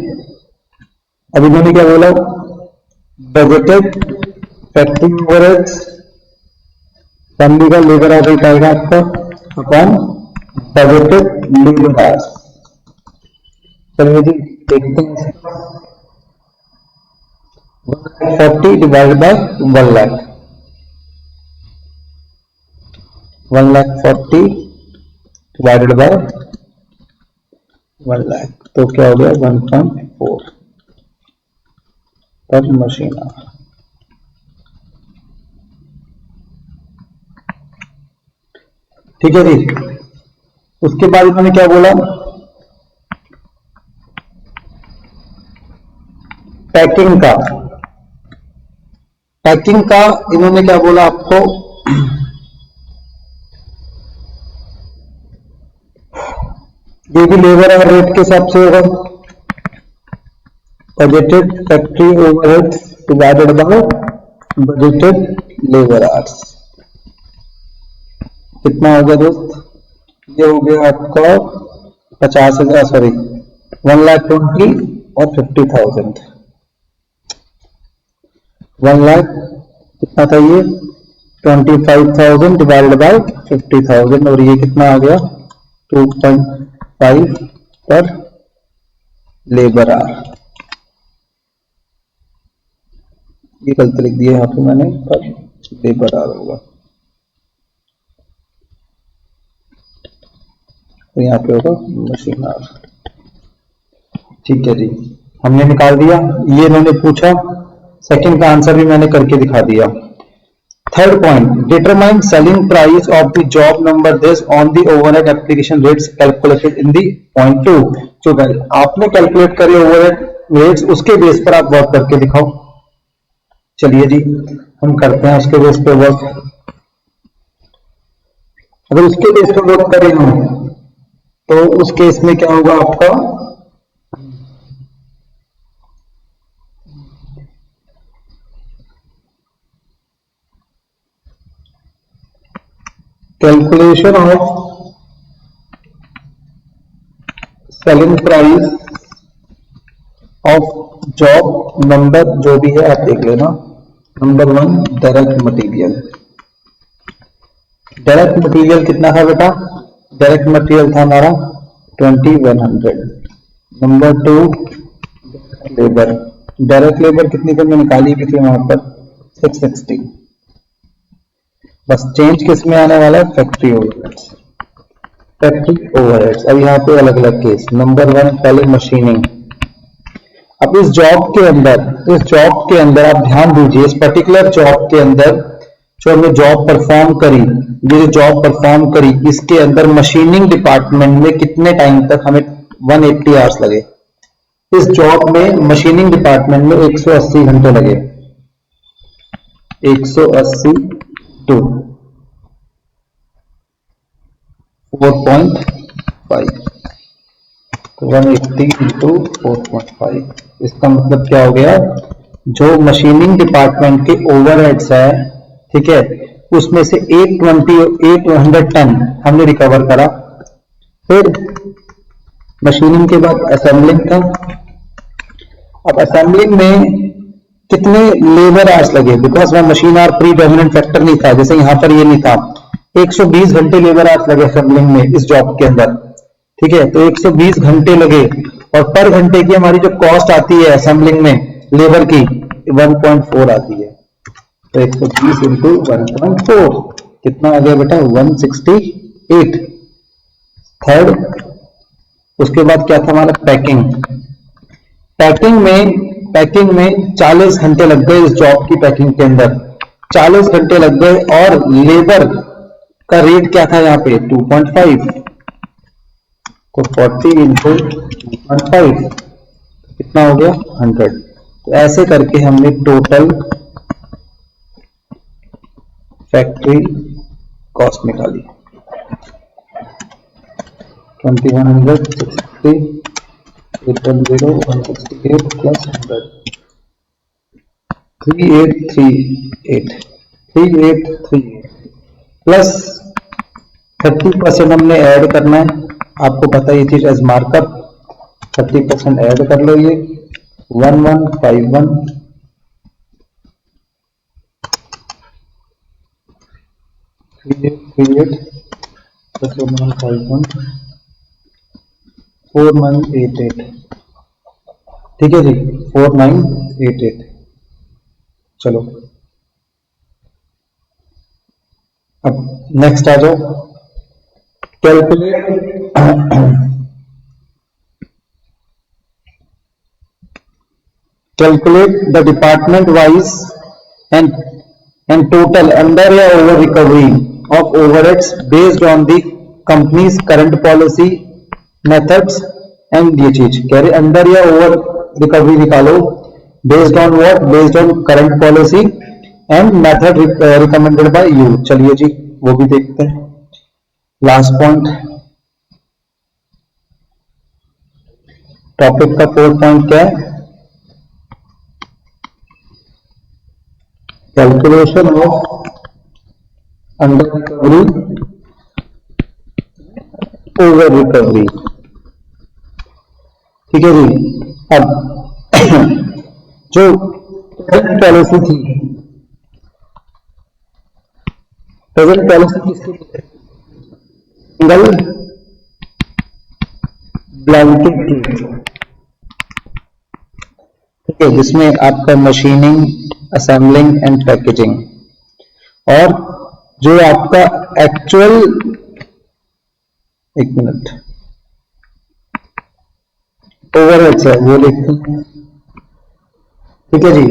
अभी मैंने क्या बोला? बजटेड फैक्ट्री ओवरहेड्स, असेंबली का लेबर आवर रेट आएगा आपका अपॉन बजटेड लेबर आवर्स। चलिए जी देखते हैं। 140 divided by 1 lakh, 1,40,000 divided by 1 lakh, तो क्या हो गया? 1.4 पर मशीन। ठीक है जी। उसके बाद मैंने क्या बोला? पैकिंग का, पैकिंग का इन्होंने क्या बोला आपको? ये भी लेबर आवर रेट के हिसाब से होगा। Budgeted factory overheads divided by budgeted labour hours कितना हो गया दोस्त? ये हो गया आपका 50,000, सॉरी 1,20,000 और 50,000। 1,00,000 कितना था ये? 25,000 डिवाइडेड बाय 50,000 और ये कितना आ गया? 2.5 पर लेबर आवर। ये गलती लिख दिया यहाँ पे मैंने, पर लेबर आवर होगा। तो यहाँ पे होगा मशीन आवर। ठीक है जी, हमने निकाल दिया। ये इन्होंने पूछा, सेकंड का आंसर भी मैंने करके दिखा दिया। Third point, determine selling price of the job number this on the overhead application rates calculated in the point 2। जो आपने कैलकुलेट करे ओवरहेड रेट्स, उसके बेस पर आप वर्क करके दिखाओ। चलिए जी, हम करते हैं उसके बेस पे वर्क। अगर उसके बेस पे वर्क करें हम, तो उस केस में क्या होगा आपका? Calculation of selling price of job number, जो भी है आप देख लेना। Number 1, direct material. Direct material कितना था बेटा? डायरेक्ट मटेरियल था हमारा 2100। Number 2, labour. डायरेक्ट लेबर कितनी कम निकाली भी थी वहां पर? 660। बस चेंज किस में आने वाला है? Factory overheads. Factory overheads. अब यहाँ पे अलग अलग केस। नंबर 1, पहले मशीनिंग। अब इस जॉब के अंदर आप ध्यान दीजिए, इस पर्टिकुलर जॉब के अंदर जो हमने जॉब परफॉर्म करी, ये जो जॉब परफॉर्म करी, इसके अंदर मशीनिंग डिपार्टमेंट में कितने टाइम तक हमें 180 आवर्स लगे। इस जॉब में मशीनिंग डिपार्टमेंट में 180 घंटे लगे। 180 टू 4.5, 180 इंटू 4.5। इसका मतलब क्या हो गया? जो मशीनिंग डिपार्टमेंट के ओवरहेड्स है, ठीक है, उसमें से 800 टन हमने रिकवर करा। फिर मशीनिंग के बाद असेंबलिंग था। अब असेंबलिंग में कितने लेबर आवर्स लगे? बिकॉज वह machine our pre dominant factor नहीं था, जैसे यहां पर ये नहीं था। 120 घंटे लेबर आवर्स लगे असेंबलिंग में इस जॉब के अंदर, ठीक है। तो 120 घंटे लगे, और पर घंटे की हमारी जो कॉस्ट आती है असेंबलिंग में लेबर की 1.4 आती है। तो 120 इंटू 1.4 कितना आ गया बेटा? 168। थर्ड, उसके बाद क्या था हमारा? पैकिंग। पैकिंग में 40 घंटे लग गए इस जॉब की पैकिंग के अंदर। 40 घंटे लग गए, और लेबर का रेट क्या था यहाँ पे? 2.5। तो 40 इंटू 2.5 कितना हो गया? 100। तो ऐसे करके हमने टोटल फैक्ट्री कॉस्ट निकाली। 2100, 60, 810, 168 प्लस 100, 3838 प्लस 30% हमने ऐड करना है। आपको पता है ये चीज एज मार्कअप। 30% ऐड कर लो। ये 1151 3838 प्लस 1151 4988। ठीक है जी, 4988। चलो अब नेक्स्ट आ जाओ। Calculate the department wise and total under या over recovery of overheads based on the company's current policy methods. And ये चीज कह रहे अंडर या ओवर रिकवरी निकालो, based on what? Based on current policy and method recommended by you. चलिए जी, वो भी देखते हैं। लास्ट पॉइंट, टॉपिक का 4th पॉइंट क्या है? Calculation of under recovery over recovery. ठीक है जी। अब जो प्रेजेंट पॉलिसी थी, प्रेजेंट पॉलिसी किसकी? सिंगल ब्लैंकेट थी, ठीक है, जिसमें आपका मशीनिंग, असेंबलिंग एंड पैकेजिंग, और जो आपका एक्चुअल, एक मिनट, ओवरहेड्स है वो लिखते हैं। ठीक है जी।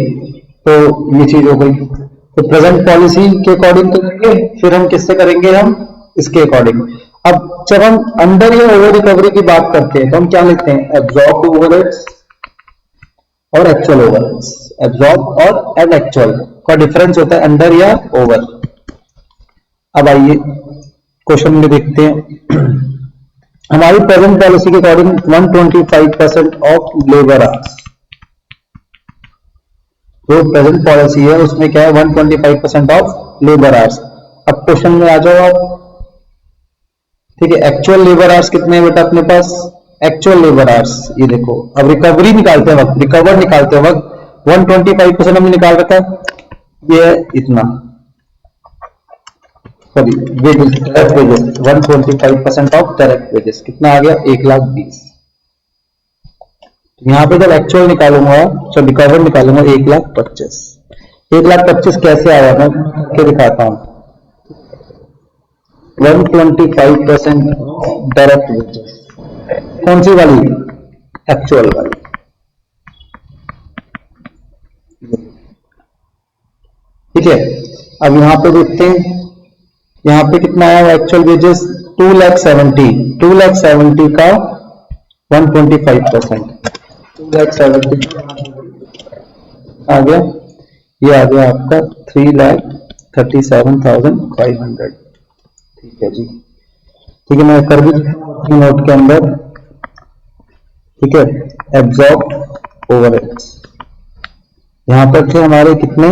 तो ये चीज हो गई। तो प्रेजेंट पॉलिसी के अकॉर्डिंग करेंगे, फिर हम किससे करेंगे? हम इसके अकॉर्डिंग। अब जब हम अंडर या ओवर रिकवरी की बात करते हैं तो हम क्या लिखते हैं? एब्जॉर्ब ओवरहेड्स और एक्चुअल ओवरहेड्स। एब्जॉर्ब और एंड एक्चुअल का डिफरेंस होता है अंडर या ओवर। अब आइए क्वेश्चन में देखते हैं। हमारी प्रेजेंट पॉलिसी के अकॉर्डिंग 125% ऑफ लेबर आवर्स, जो प्रेजेंट पॉलिसी है उसमें क्या है? 125% ऑफ लेबर आवर्स। अब क्वेश्चन में आ जाओ आप। ठीक है, एक्चुअल लेबर आवर्स कितने हैं बेटा अपने पास? एक्चुअल लेबर आवर्स ये देखो। अब रिकवरी निकालते वक्त, रिकवर निकालते वक्त 125% हमने निकाल रखा है, ये है इतना, sorry wages, direct wages, 125% of direct wages कितना आ गया? 1,20,000। यहां पे जब एक्चुअल निकालूंगा, जब रिकवर निकालूंगा 1,25,000। 1,25,000 कैसे आया? मैं करके दिखाता हूं। 125% डायरेक्ट वेजेस, कौन सी वाली? एक्चुअल वाली। ठीक है, अब यहां पे देखते हैं, यहां पे कितना आया एक्चुअल वेजेस? 2,70,000। 2,70,000 का 125%, 2,70,000 आ गया। ये आ गया आपका 3,37,500। ठीक है जी। ठीक है, मैं कर भी नोट के अंदर। ठीक है, एब्जॉर्ब ओवरहेड्स यहां पर थे हमारे कितने?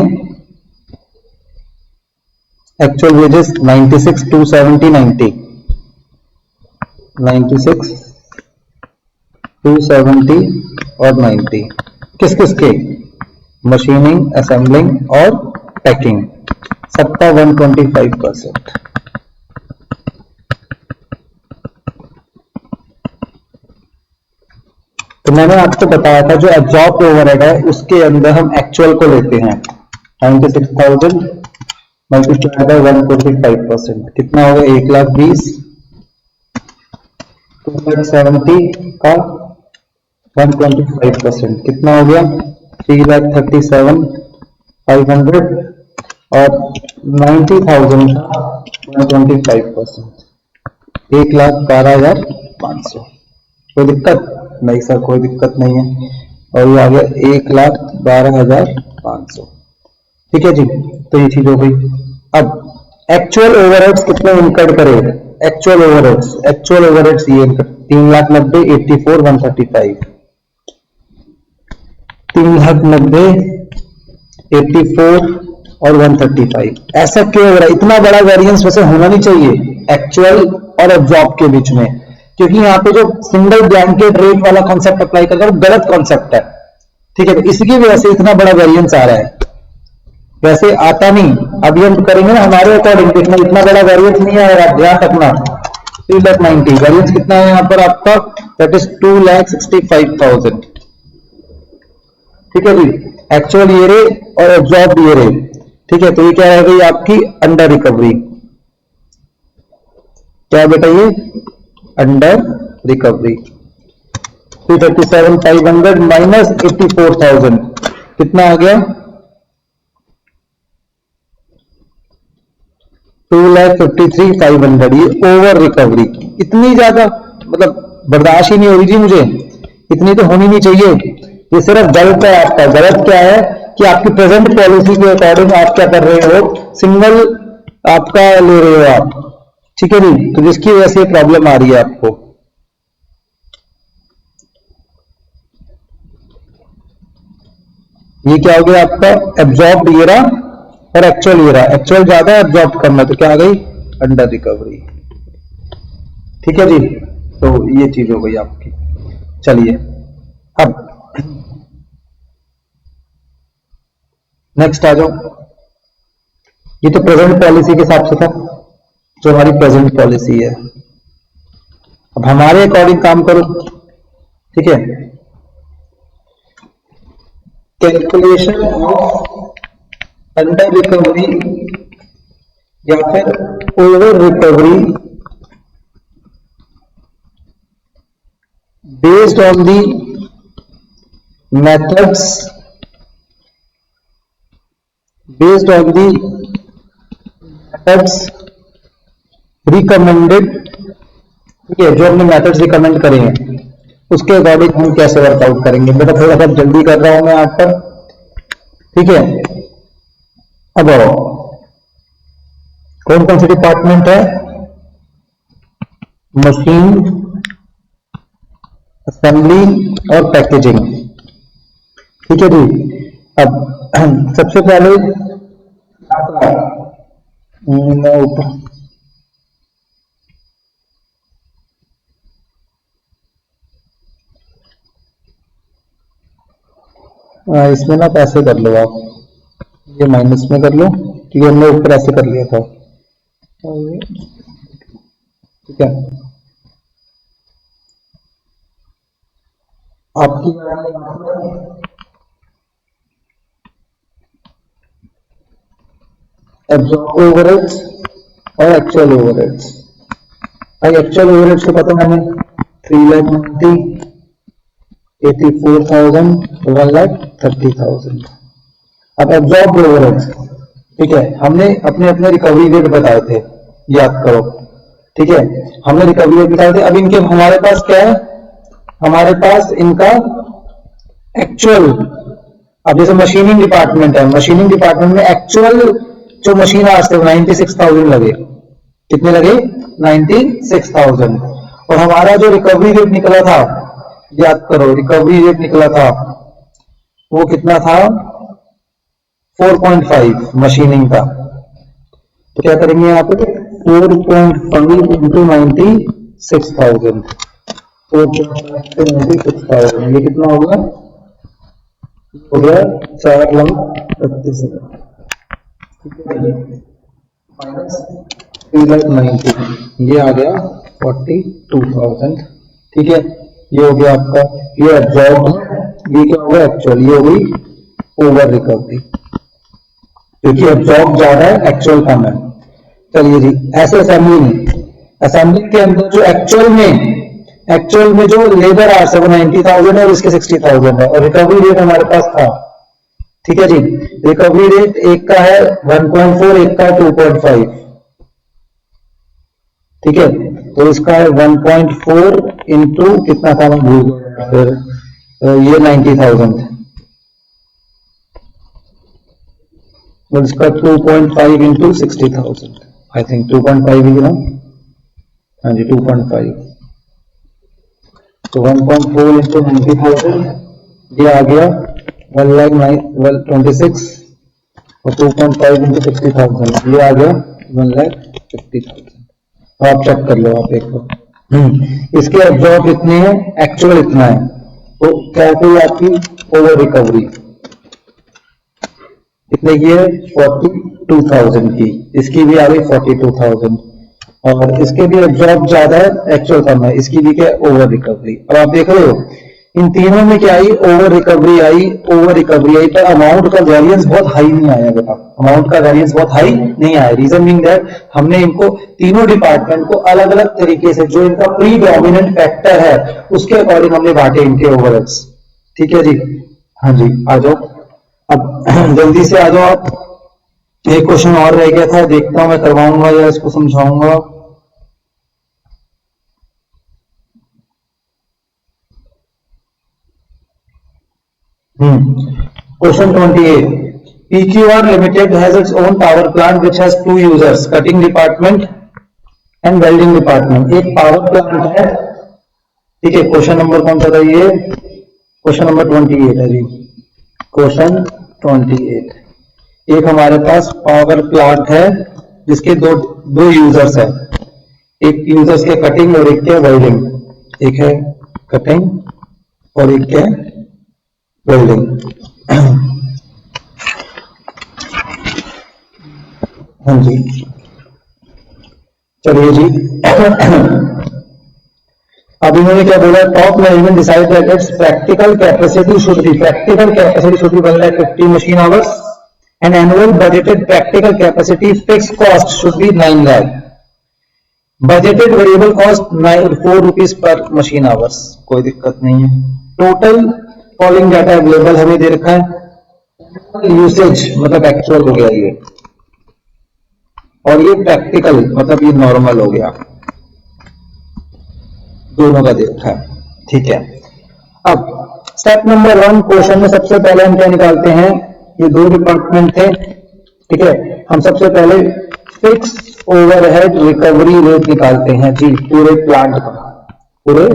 एक्चुअल वेजेस 96, 270, 90, 96, 270 और 90। किस किस के? मशीनिंग, असेंबलिंग और पैकिंग, सबका 125%। तो मैंने आपको बताया था जो एब्जॉर्ब ओवरहेड है उसके अंदर हम एक्चुअल को लेते हैं। 96,000 मल्टीप्लाई बाय 125%, कितना होगा? 1,20,000। 270 का 125% कितना हो गया? 3,37,500 और 90,000 का 125%, 1,12,500। कोई दिक्कत नहीं सर? कोई दिक्कत नहीं है। और ये आ गया 1,12,500। ठीक है जी। तो ये चीज हो गई। अब एक्चुअल ओवरहेड्स कितने इनकर्ड करे? एक्चुअल ओवरहेड्स, एक्चुअल ओवरहेड्स ये 3,90,000, 84, 135, 3,90,000, 84 और 135। ऐसा क्यों हो रहा है? इतना बड़ा वेरिएंस वैसे होना नहीं चाहिए एक्चुअल और एब्जॉर्ब के बीच में, क्योंकि यहाँ पे जो सिंगल ब्लैंकेट रेट वाला कॉन्सेप्ट अप्लाई कर रहा है वो गलत कॉन्सेप्ट है। ठीक है, तो इसकी वजह से इतना बड़ा वेरिएंस आ रहा है, वैसे आता नहीं। अभी हम करेंगे ना हमारे अकॉर्डिंग, देखना इतना बड़ा वेरिएंस नहीं आएगा, ध्यान रखना। 3,90,000 वेरिएंस कितना है यहाँ पर आपका? That is 2,65,000। ठीक है जी, एक्चुअल ये रे और एब्जॉर्ब ये रे। ठीक है, तो ये क्या रह गई आपकी? Under recovery. क्या बेटा? ये अंडर रिकवरी। 337,500 माइनस 84,000 कितना आ गया? 2,53,500। ये ओवर रिकवरी। इतनी ज्यादा मतलब बर्दाश्त ही नहीं हो रही थी मुझे, इतनी तो होनी नहीं चाहिए। ये सिर्फ गलत है आपका। गलत क्या है कि आपकी प्रेजेंट पॉलिसी के अकॉर्डिंग आप क्या कर रहे हो? सिंगल आपका ले रहे हो आप। ठीक है जी, तो जिसकी वजह से प्रॉब्लम आ रही है आपको। ये क्या हो गया आपका? एब्जॉर्ब ये रहा और एक्चुअल ये रहा, एक्चुअल ज्यादा एब्जॉर्ब कम है, तो क्या आ गई अंडर रिकवरी। ठीक है जी, तो ये चीज हो गई आपकी। चलिए अब नेक्स्ट आ जाओ। ये तो प्रेजेंट पॉलिसी के हिसाब से था, जो हमारी प्रेजेंट पॉलिसी है। अब हमारे अकॉर्डिंग काम करो, ठीक है। कैलकुलेशन ऑफ अंडर रिकवरी या फिर over recovery based on the methods, based on the methods recommended, ठीक है, जो हमने मेथड्स रिकमेंड करे हैं उसके अकॉर्डिंग हम कैसे वर्कआउट करेंगे। बेटा थोड़ा सा जल्दी कर रहा हूं मैं आप पर, ठीक है। अब आओ, कौन कौन से डिपार्टमेंट है, मशीन, असेंबली और पैकेजिंग, ठीक है जी। अब सबसे पहले इसमें ना पैसे कर लो आप, ये माइनस में कर लो क्योंकि हमने ऊपर ऐसे कर लिया था, ठीक है। आपकी एब्जॉर्ब ओवरहेड्स और एक्चुअल ओवरहेड्स। भाई एक्चुअल ओवरहेड्स को पता है हमें 3,90,000, 84,000, 1,30,000। अब एब्जॉर्ब ओवरहेड्स, ठीक है, हमने अपने अपने रिकवरी रेट बताए थे, याद करो, ठीक है। हमने रिकवरी रेट बताए थे। अब इनके हमारे पास क्या है, हमारे पास इनका एक्चुअल, अब जैसे मशीनिंग डिपार्टमेंट है, मशीनिंग डिपार्टमेंट में एक्चुअल जो मशीन आज थे 96,000 लगे। कितने लगे? 96,000। और हमारा जो रिकवरी रेट निकला था, याद करो, रिकवरी रेट निकला था वो कितना था? 4.5 मशीनिंग का। तो क्या करेंगे यहाँ पे? 4.5 इंटू 96,000, 4.5 ये कितना हो गया? हो गया 4,30,000 माइनस 3,90,000, ये आ गया 42,000। ठीक है, ये हो गया आपका, ये एब्जॉर्ब, ये क्या होगा? एक्चुअल। ये हो गई ओवर रिकवरी, क्योंकि एब्जॉर्ब ज्यादा है, एक्चुअल कम है। चलिए जी, ऐसे असेंबली में, असेंबली के अंदर जो एक्चुअल में जो लेबर आवर्स है वो 90,000 है और इसके 60,000 है, और रिकवरी रेट हमारे पास था। ठीक है जी, रिकवरी रेट एक का है 1.4, एक का है 2.5। ठीक है, तो इसका है 1.4 इंटू कितना था, मैं भूल गया, फिर ये 90,000, और इसका 2.5 इंटू 60,000, आई थिंक 2.5 ही ना, हाँ जी 2.5। तो 1.4 इंटू 90,000, ये आ गया 1,26,000, और 2.5 इंटू 60,000, ये आ गया 1,50,000। तो आप चेक कर लो, आप एक बार। इसके एब्जॉर्ब इतने हैं, एक्चुअल इतना है, तो क्या कोई आपकी ओवर रिकवरी कितने की है? 42,000 की। इसकी भी आ गई 42,000, और इसके भी एब्जॉर्ब ज्यादा है, एक्चुअल कम है, इसकी भी क्या? Over recovery. अब आप देख रहे हो इन तीनों में क्या आई? ओवर रिकवरी आई, ओवर रिकवरी आई, पर अमाउंट का वेरिएंस बहुत हाई नहीं आया बेटा, अमाउंट का वेरिएंस बहुत हाई नहीं आया। रीजन बीइंग दैट हमने इनको तीनों डिपार्टमेंट को अलग अलग तरीके से, जो इनका प्रीडोमिनेंट फैक्टर है उसके अकॉर्डिंग हमने बांटे इनके ओवरहेड्स। ठीक है जी, हाँ जी, आ जाओ अब जल्दी से आ जाओ आप। एक क्वेश्चन और रह गया था, देखता हूं मैं करवाऊंगा या इसको समझाऊंगा। Question 28. PQR Limited has its own power plant which has two users, cutting department and welding department. एक पावर प्लांट है, ठीक है। क्वेश्चन नंबर कौन सा था ये? क्वेश्चन नंबर 28 है जी, क्वेश्चन 28। एक हमारे पास पावर प्लांट है जिसके दो यूजर्स है, एक यूजर्स के कटिंग और एक के वेल्डिंग, एक है कटिंग और एक के वेल्डिंग। हाँ जी, चलिए जी। अब इन्होंने क्या बोला, top management decide that it's practical capacity should be 150 machine hours and annual budgeted practical capacity fix cost should be 9 lakh, budgeted variable cost 4 rupees per machine hours, कोई दिक्कत नहीं है। टोटल फॉलोइंग डाटा अवेलेबल हमें दे रखा है, usage मतलब actual हो गया ये, और ये प्रैक्टिकल मतलब ये नॉर्मल हो गया, दोनों का दे रखा है, ठीक है। अब स्टेप नंबर 1 क्वेश्चन में सबसे पहले हम क्या निकालते हैं, ये दो डिपार्टमेंट थे, ठीक है। हम सबसे पहले फिक्स ओवरहेड रिकवरी रेट निकालते हैं जी, पूरे प्लांट का, पूरे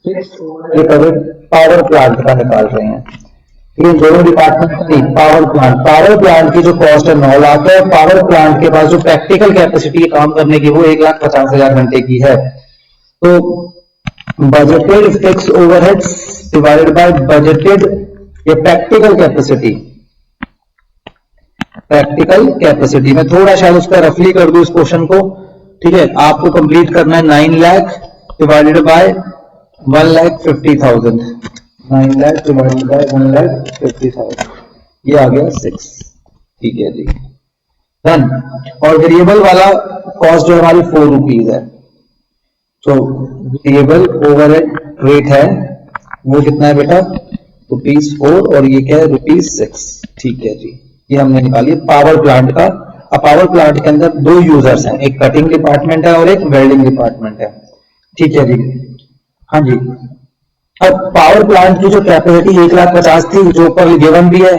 फिक्स रिकवरी पावर प्लांट का निकाल रहे हैं। ये दोनों डिपार्टमेंट नहीं, पावर प्लांट की जो कॉस्ट है 9 लाख है, पावर प्लांट के पास जो प्रैक्टिकल कैपेसिटी काम करने की वो 1,50,000 घंटे की है। तो budgeted fix overheads divided by budgeted ये प्रैक्टिकल कैपेसिटी में थोड़ा शायद उसका रफली कर दूं इस क्वेश्चन को, ठीक है। आपको कंप्लीट करना है 9 lakh divided by 1,50,000, 9 lakh divided by 1,50,000, ये आ गया 6, ठीक है जी, डन। और वेरिएबल वाला कॉस्ट जो हमारी 4 रुपीज है, तो वेरिएबल ओवरहेड रेट है वो कितना है बेटा, ₹4 और ये क्या है ₹6, ठीक है जी। ये हमने निकाली पावर प्लांट का। अब पावर प्लांट के अंदर दो यूजर्स हैं, एक कटिंग डिपार्टमेंट है और एक वेल्डिंग डिपार्टमेंट है, ठीक है जी। हाँ जी, अब पावर प्लांट की जो कैपेसिटी 1,50,000 थी, जो ऊपर गिवन भी है,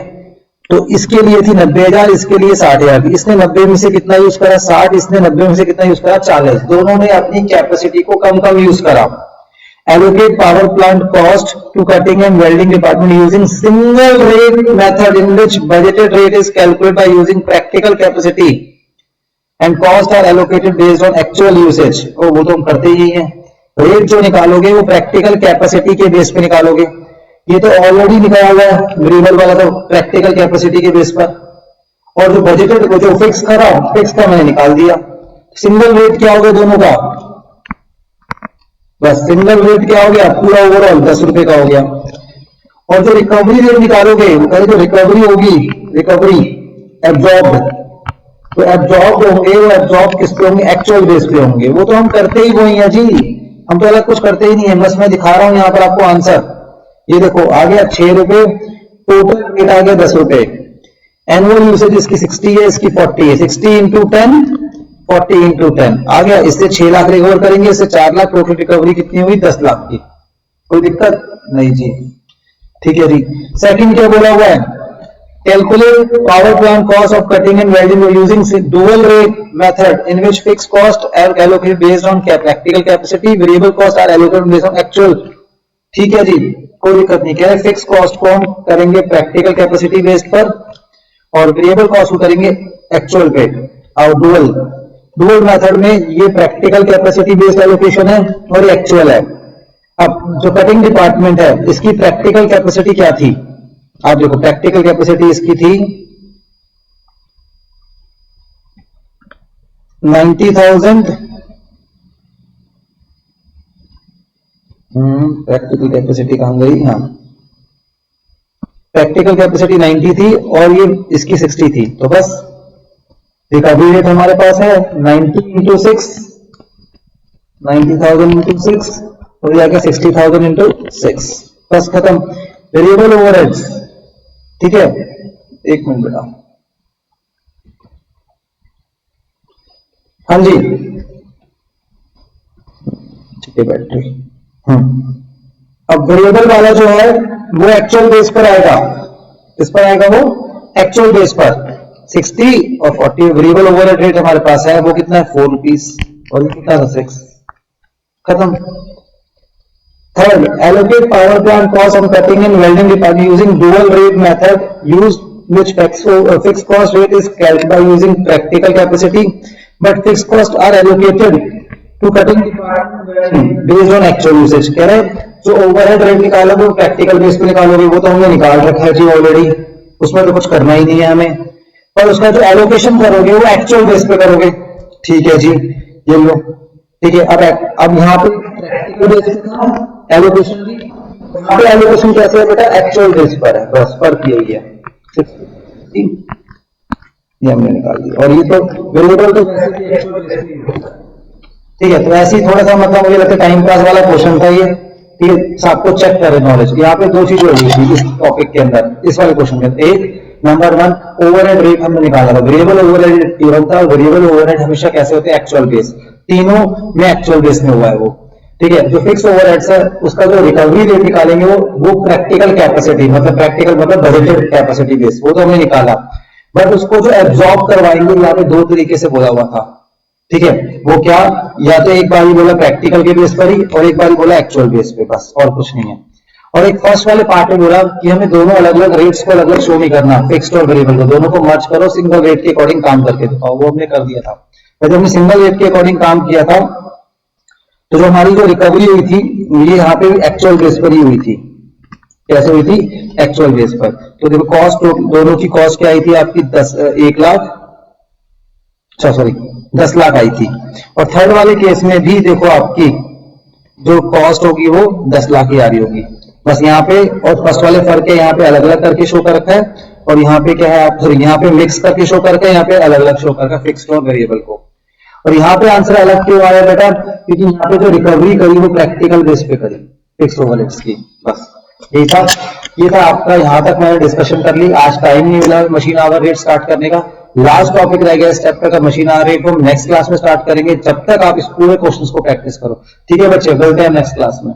तो इसके लिए थी 90,000, इसके लिए 60,000 थी। इसने 90 में से कितना यूज करा 60, इसने 90 में से कितना यूज करा 40, दोनों ने अपनी कैपेसिटी को कम यूज करा। Allocate power plant cost to cutting and welding department using single rate method in which budgeted rate is calculated by using practical capacity and cost are allocated based on actual usage। वो तो हम करते ही हैं, rate जो निकालोगे वो practical capacity के base पे निकालोगे। ये तो ऑलरेडी निकाला हुआ है, वेरिएबल वाला तो प्रैक्टिकल कैपेसिटी के बेस पर, और जो बजटेड को जो फिक्स का मैंने निकाल दिया। सिंगल रेट क्या हो गया दोनों का, बस सिंगल रेट क्या हो गया, पूरा ओवरऑल 10 रुपए का हो गया। और जो रिकवरी रेट निकालोगे, वो कहे जो रिकवरी होगी, रिकवरी एब्जॉर्ब, तो एब्जॉर्ब होंगे, वो एब्जॉर्ब किस पे होंगे, एक्चुअल बेस पे होंगे। वो तो हम करते ही वही है जी, हम तो अलग कुछ करते ही नहीं है, बस मैं दिखा रहा हूं यहाँ पर आपको आंसर। ये देखो आ गया 6 रुपए, टोटल रेट आ गया 10 रुपए, एनुअल यूसेज इसकी 60 है, इसकी 40 है, 60 इंटू 10 40 इंटू 10 आ गया। इससे 6 लाख रिकवर करेंगे, इससे 4 लाख, टोटल रिकवरी कितनी हुई 10 लाख की, कोई दिक्कत नहीं जी, ठीक है जी। सेकंड क्या बोला हुआ है, calculate power plant cost of cutting and welding using dual rate method in which fix cost are allocated based on practical capacity, variable cost are allocated based on actual, ठीक है जी, कोई दिक्कत नहीं। क्या है, फिक्स कॉस्ट को हम करेंगे प्रैक्टिकल कैपेसिटी बेस पर और वेरिएबल कॉस्ट को करेंगे एक्चुअल पे। और डुअल मेथड में ये प्रैक्टिकल कैपेसिटी बेस्ड एलोकेशन है और ये एक्चुअल है। अब जो कटिंग डिपार्टमेंट है इसकी प्रैक्टिकल कैपेसिटी क्या थी, आप देखो प्रैक्टिकल कैपेसिटी इसकी थी 90,000, प्रैक्टिकल कैपेसिटी कहां गई, हाँ प्रैक्टिकल कैपेसिटी 90 थी और ये इसकी 60 थी, तो बस रिकवरी रेट हमारे पास है 90 इंटू 6, 90,000 इंटू 6 हो जाएगा 60,000 इंटू 6, बस खत्म। वेरिएबल ओवरहेड्स, ठीक है, एक मिनट बेटा, हाँ जी ठीक है बैटरी। अब वेरिएबल वाला जो है वो एक्चुअल बेस पर आएगा, किस पर आएगा, वो एक्चुअल बेस पर 60 और 40। वेरिएबल ओवरहेड रेट हमारे पास है वो कितना है 4 रुपीज और ये कितना था 6, खत्म। Third, allocate power plant cost on cutting and welding department using dual rate method used which fixed cost rate is calculated by using practical capacity, but fixed costs are allocated to cutting department based on actual usage. कह रहे जो overhead rate निकाला वो practical base पे निकालोगे, वो तो हमने निकाल रखा है जी ऑलरेडी, उसमें तो कुछ करना ही नहीं है हमें, पर उसका जो एलोकेशन करोगे वो एक्चुअल बेस पे करोगे। ठीक है जी, ये लो, ठीक है। अब यहाँ पे प्रैक्टिकल बेस पे एलोकेशन, यहाँ पे एलोकेशन कैसे है बेटा, एक्चुअल बेस पर है, बस फर्क यही है। ये हमने निकाल दिया, और ये तो वेरिएबल तो वैसे भी एक्चुअल बेस पे। ठीक है, तो ऐसे ही थोड़ा सा मतलब मुझे लगता है टाइम पास वाला क्वेश्चन था ये। ठीक है, सबको चेक करें नॉलेज। यहाँ पे दो चीजें होगी थी इस टॉपिक के अंदर, इस वाले क्वेश्चन के अंदर। एक नंबर 1 ओवरहेड रेट हमने निकाला था, वेरिएबल ओवरहेड गिवन था, वेरिएबल ओवरहेड हमेशा कैसे होते हैं, एक्चुअल बेस, तीनों में एक्चुअल बेस में हुआ है वो। ठीक है, जो फिक्स ओवरहेड्स है उसका जो रिकवरी रेट निकालेंगे वो प्रैक्टिकल कैपेसिटी, मतलब प्रैक्टिकल मतलब बजटेड कैपेसिटी बेस, वो तो हमने निकाला, बट उसको जो एब्जॉर्ब करवाएंगे यहाँ पे दो तरीके से बोला हुआ था। ठीक है, वो क्या, या तो एक बार ही बोला प्रैक्टिकल के बेस पर ही, और एक बार बोला एक्चुअल बेस पे, बस और कुछ नहीं है। और एक फर्स्ट वाले पार्ट में बोला कि हमें दोनों अलग अलग रेट्स को अलग अलग शो नहीं करना, फिक्स्ड और वेरिएबल को दोनों को मर्ज करो, सिंगल रेट के अकॉर्डिंग काम करके दिखाओ, वो हमने कर दिया था। जब हमने सिंगल रेट के अकॉर्डिंग काम किया था तो जो हमारी जो रिकवरी हुई थी ये यहाँ पे एक्चुअल बेस पर ही हुई थी। कैसे हुई थी, एक्चुअल बेस पर। तो देखो कॉस्ट, दोनों की कॉस्ट क्या आई थी आपकी 10 लाख आई थी। और थर्ड वाले केस में भी देखो आपकी जो कॉस्ट होगी वो 10 लाख ही आ रही होगी, बस यहाँ पे। और फर्स्ट वाले फर्क है, यहाँ पे अलग अलग करके शो कर रखा है, और यहाँ पे क्या है, आप यहाँ पे मिक्स करके शो कर रखा है, यहाँ पे अलग अलग शो कर रखा है फिक्स्ड और वेरिएबल को। और यहाँ पे आंसर अलग क्यों आया बेटा, क्योंकि यहाँ पे जो रिकवरी करी वो प्रैक्टिकल बेस पे करी, फिक्स्ड ओवरहेड्स की। बस यही था, ये था आपका, यहाँ तक मैंने डिस्कशन कर ली। आज टाइम नहीं मिला मशीन आवर रेट स्टार्ट करने का, लास्ट टॉपिक रह गया इस चैप्टर का मशीन आवर रेट, हम नेक्स्ट क्लास में स्टार्ट करेंगे। जब तक आप इस पूरे क्वेश्चंस को प्रैक्टिस करो। ठीक है बच्चे, मिलते हैं नेक्स्ट क्लास में।